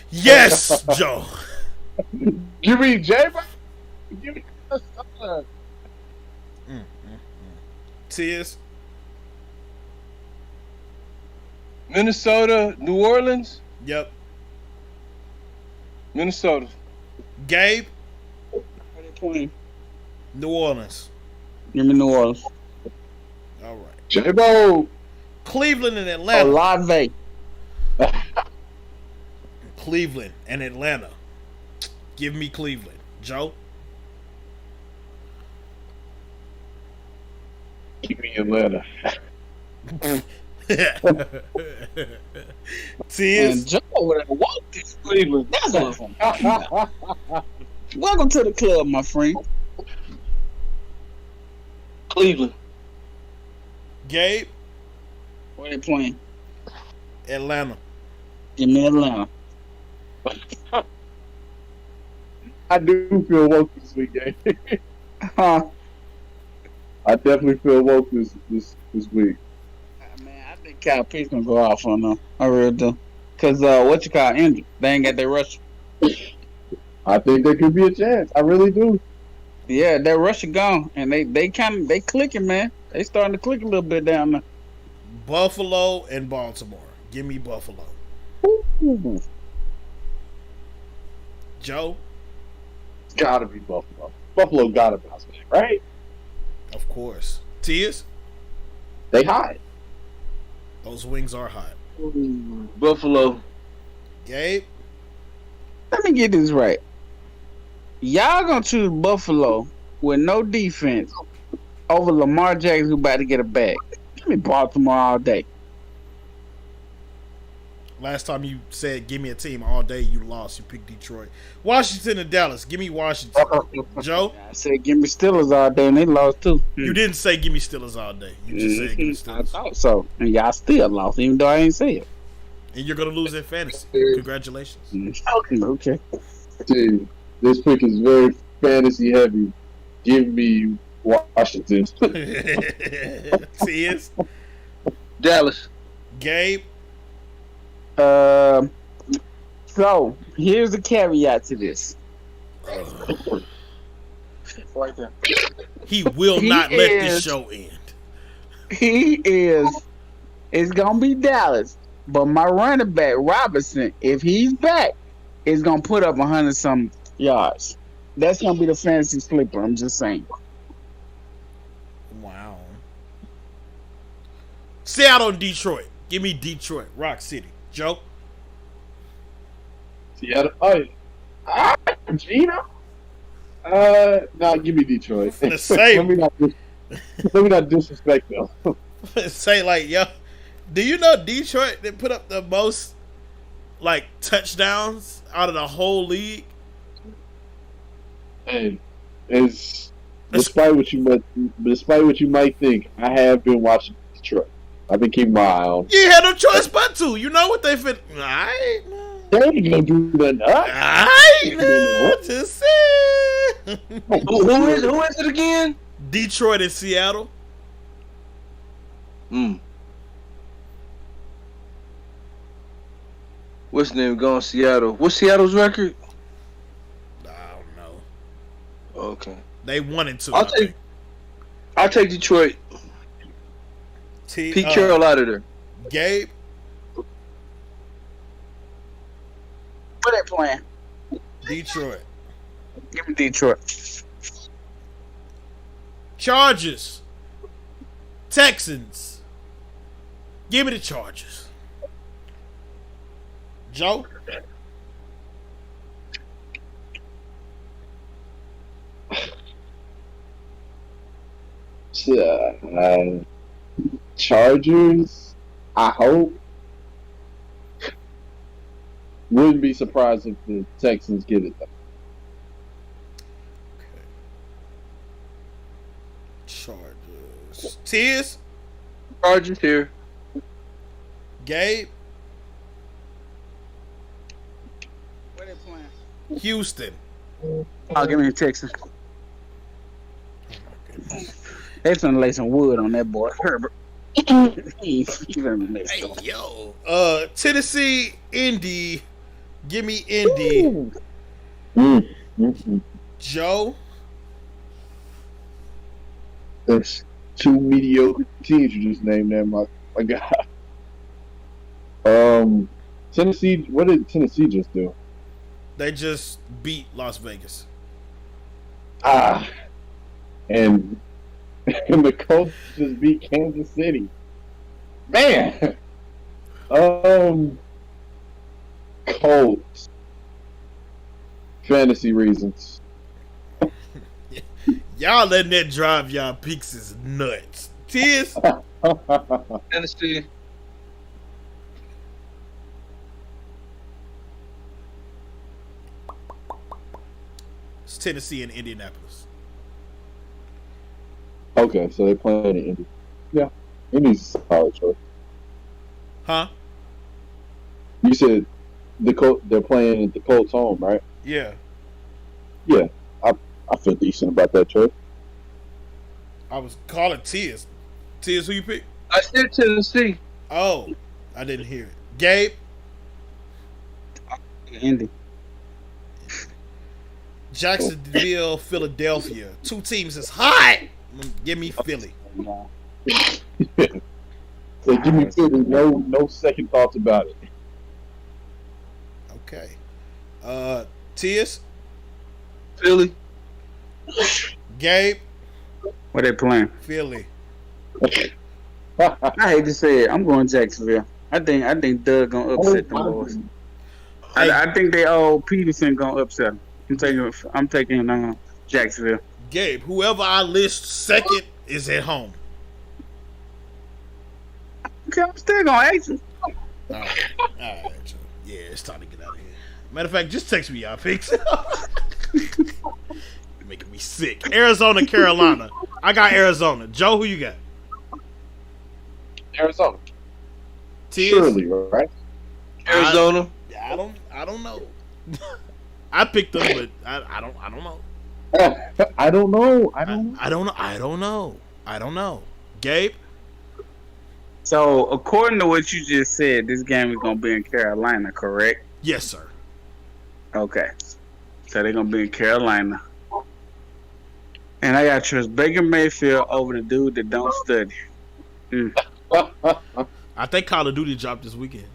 Yes, Joe. Give me J-Bo? Give me Minnesota. Tiz? Minnesota, New Orleans, Yep. Minnesota. Gabe? Where they playing? New Orleans. Give me New Orleans. All right. J-Bo. Cleveland and Atlanta. Olave. Cleveland and Atlanta. Give me Cleveland. Joe? Give me Atlanta. Tiz? And Joe would have walked this Cleveland. That's what I'm talking about. Welcome to the club, my friend. Cleveland. Gabe? Where they playing? Atlanta. Give me Atlanta. I do feel woke this week, gang. Huh? I definitely feel woke this week. Man, I think Kyle Pitts gonna go off on them. I really do. Cause what you call injured? They ain't got their rush. I think there could be a chance. I really do. Yeah, their rush is gone, and they clicking, man. They starting to click a little bit down there. Buffalo and Baltimore. Give me Buffalo. Ooh. Joe? Gotta be Buffalo. Buffalo gotta bounce back, right? Of course. Tiz? They hot. Those wings are hot. Buffalo. Gabe? Let me get this right. Y'all gonna choose Buffalo with no defense over Lamar Jackson, who about to get a bag. Give me Baltimore all day. Last time you said give me a team all day, you lost. You picked Detroit. Washington and Dallas. Give me Washington. Joe? I said give me Steelers all day, and they lost too. You didn't say give me Steelers all day. You just said give me I Steelers. thought so, and y'all still lost, even though I ain't say it. And you're going to lose in fantasy. Congratulations. Okay. Dude, this pick is very fantasy heavy. Give me Washington. Tiz? Dallas. Gabe. So here's the caveat to this. Right there. He will not let this show end. It's gonna be Dallas, but my running back Robinson, if he's back, is gonna put up 100-some yards. That's gonna be the fantasy sleeper. I'm just saying. Wow. Seattle and Detroit. Give me Detroit, Rock City. Joe. Seattle. Gino. No, give me Detroit. The same. let me not disrespect them. Say like, yo, do you know Detroit? They put up the most like touchdowns out of the whole league. Hey, despite what you might think, I have been watching Detroit. I've been keeping my eye on. You had no choice but to. You know what they fit. Alright. They ain't gonna do nothing. Alright. Just say. Who is it again? Detroit and Seattle. What's the name? Going Seattle. What's Seattle's record? I don't know. Okay. They 1-2. I'll take Detroit. Pete Carroll out of there. Gabe. What they playing? Detroit. Give me Detroit. Chargers. Texans. Give me the Chargers. Joe. Chargers, I hope. Wouldn't be surprised if the Texans get it though. Okay. Chargers. Tears. Chargers here. Gabe. What they playing? Houston. I'll give me the Texans. They finna lay some wood on that boy Herbert. Hey, yo. Tennessee, Indy. Give me Indy. Joe. That's two mediocre teams you just named there, my God. Tennessee. What did Tennessee just do? They just beat Las Vegas. And the Colts just beat Kansas City. Man. Colts. Fantasy reasons. Y'all letting that drive y'all peaks is nuts. Tears. Tennessee. It's Tennessee and Indianapolis. Okay, so they're playing in Indy. Yeah, Indy's a solid choice. Huh? You said they're playing at the Colts home, right? Yeah. Yeah, I feel decent about that choice. I was calling Tears. Tears, who you pick? I said Tennessee. Oh, I didn't hear it. Gabe? Indy. Jacksonville, Philadelphia. Two teams is hot. Give me Philly. So give me Philly. No second thoughts about it. Okay. Tears? Philly. Gabe? What they playing? Philly. I hate to say it. I'm going Jacksonville. I think Doug gonna upset them boys. I think they old Peterson gonna upset them. I'm taking Jacksonville. Gabe, whoever I list second is at home. Okay, I'm still gonna ask you. All right. Yeah, it's time to get out of here. Matter of fact, just text me y'all picks. You're making me sick. Arizona, Carolina. I got Arizona. Joe, who you got? Arizona. Tears? Surely, right? Arizona. I don't know. I picked them, but I don't know. I don't know. I don't know. Gabe? So, according to what you just said, this game is gonna be in Carolina, correct? Yes, sir. Okay. So they're gonna be in Carolina, and I gotta trust Baker Mayfield over the dude that don't study. I think Call of Duty dropped this weekend.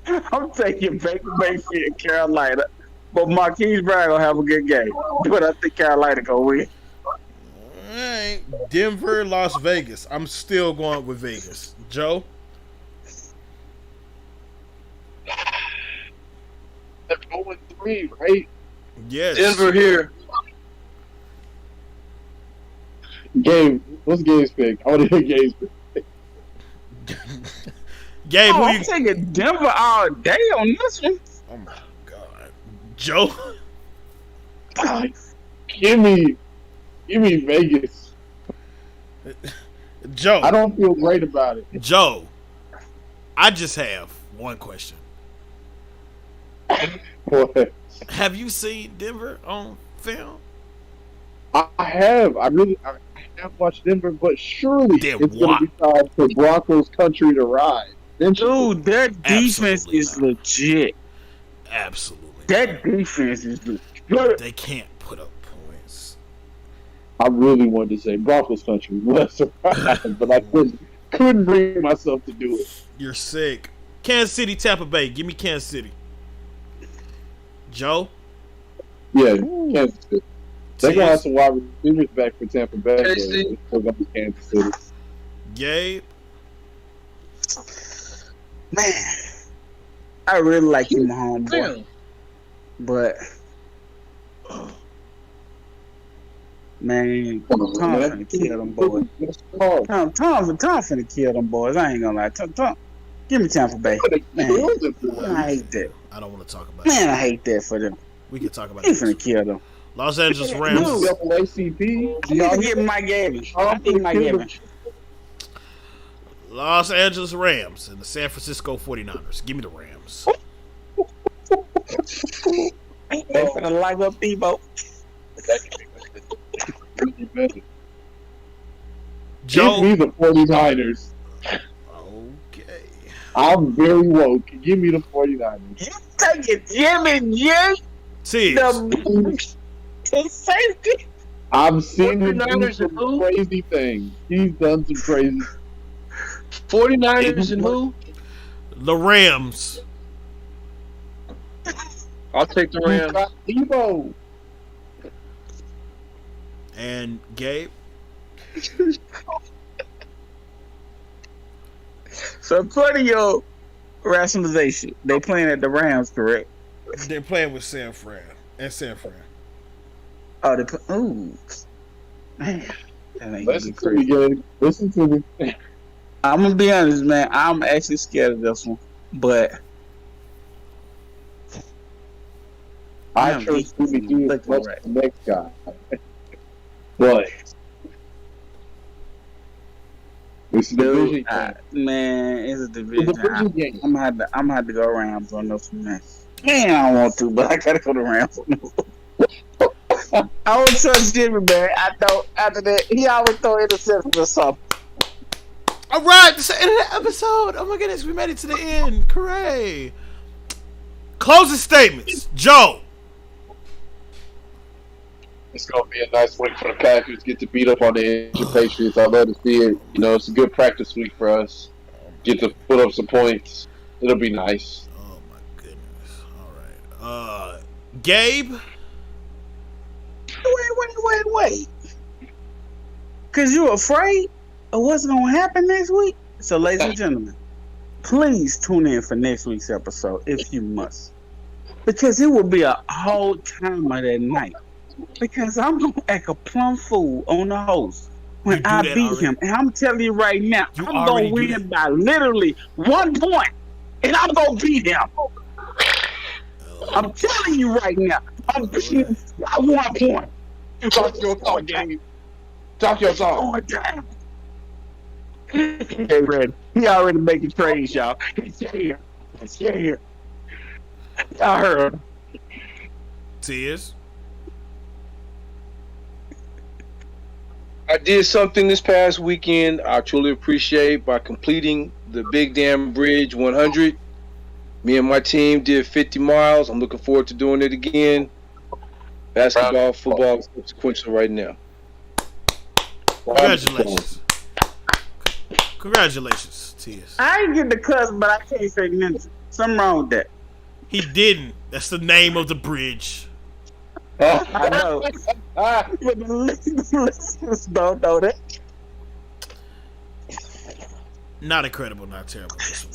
I'm taking Baker Mayfield, Carolina, but Marquise Brown gonna have a good game. But I think Carolina gonna win. All right, Denver, Las Vegas. I'm still going with Vegas. Joe? They're 0-3, right? Yes. Denver here. Gabe, what's Gabe's pick? I want to hear Gabe's pick. Gabe, who I'm you? taking Denver all day on this one. Oh my God, Joe. Give me Vegas. Joe. I don't feel great about it. Joe. I just have one question. What? Have you seen Denver on film? I have. I have watched Denver, but surely Then it's going to be time for Broncos country to ride. Dude, their defense is legit. Absolutely. That defense is legit. They can't put up points. I really wanted to say Broncos country was surprised, but I couldn't bring myself to do it. You're sick. Kansas City, Tampa Bay. Give me Kansas City. Joe? Yeah, Kansas City. They're going to have some wide receivers back for Tampa Bay. Kansas City. It's still going to be Kansas City. Gabe? Man, I really like you, my homeboy. But, man, Tom's finna kill them boys. Tom finna kill them boys. I ain't gonna lie. Tom, give me Tampa Bay. Man, I hate that. I don't want to talk about Man, it. I hate that for them. We can talk about He it. finna kill them. Los Angeles Rams. NAACP. Y'all get Mike Evans. I think Mike Evans. Los Angeles Rams and the San Francisco 49ers. Give me the Rams. They finna light up Debo. Joe? Give me the 49ers. Okay. I'm very woke. Give me the 49ers. You taking Jimmy G? Tears. The safety. I've seen him do 49ers some and who? crazy things. He's done some crazy 49ers and who? The Rams. I'll take the He's Rams. got Debo. And Gabe? So, part of your rationalization, they playing at the Rams, correct? They're playing with San Fran. And San Fran. Oh, they play. Ooh. Man. That ain't gonna be Listen to me, crazy. Gabe. Listen to me. I'm gonna be honest, man. I'm actually scared of this one, but I Damn, trust he- Jimmy G as looking much right. as the next guy. But it's a division dude, game. man, it's a It's a division. division game. I'm gonna have to go Rams on this one, man. Man, I don't want to, but I gotta go to Rams on this one. I don't trust Jimmy, man. I know after that he always throw interceptions or something. All right, this is the end of the episode. Oh my goodness, we made it to the end. Hooray. Closing statements. Joe. It's gonna be a nice week for the Packers. Get to beat up on the injured Patriots. I love to see it. You know, it's a good practice week for us. Get to put up some points. It'll be nice. Oh my goodness. All right. Gabe. Wait. Cause you afraid of what's gonna happen next week? So, ladies and gentlemen, please tune in for next week's episode if you must. Because it will be a whole time of that night. Because I'm gonna act a plumb fool on the host when You do I that beat already? him. And I'm telling you right now, You I'm already gonna do win by literally 1 point. And I'm gonna beat him. I'm telling you right now. I'm beating him by 1 point. Talk your talk, Gabe. Talk your talk. Oh, damn. Hey, Red. He already making trades, y'all. He's here. I heard him. Tears. I did something this past weekend I truly appreciate by completing the Big Dam Bridge 100. Me and my team did 50 miles. I'm looking forward to doing it again. Basketball, football, sequential right now. Congratulations. Congratulations, Tias. I ain't get the cuss, but I can't say ninja. Something wrong with that. He didn't. That's the name of the bridge. I know. But the listeners don't know that. Not incredible, not terrible. This one,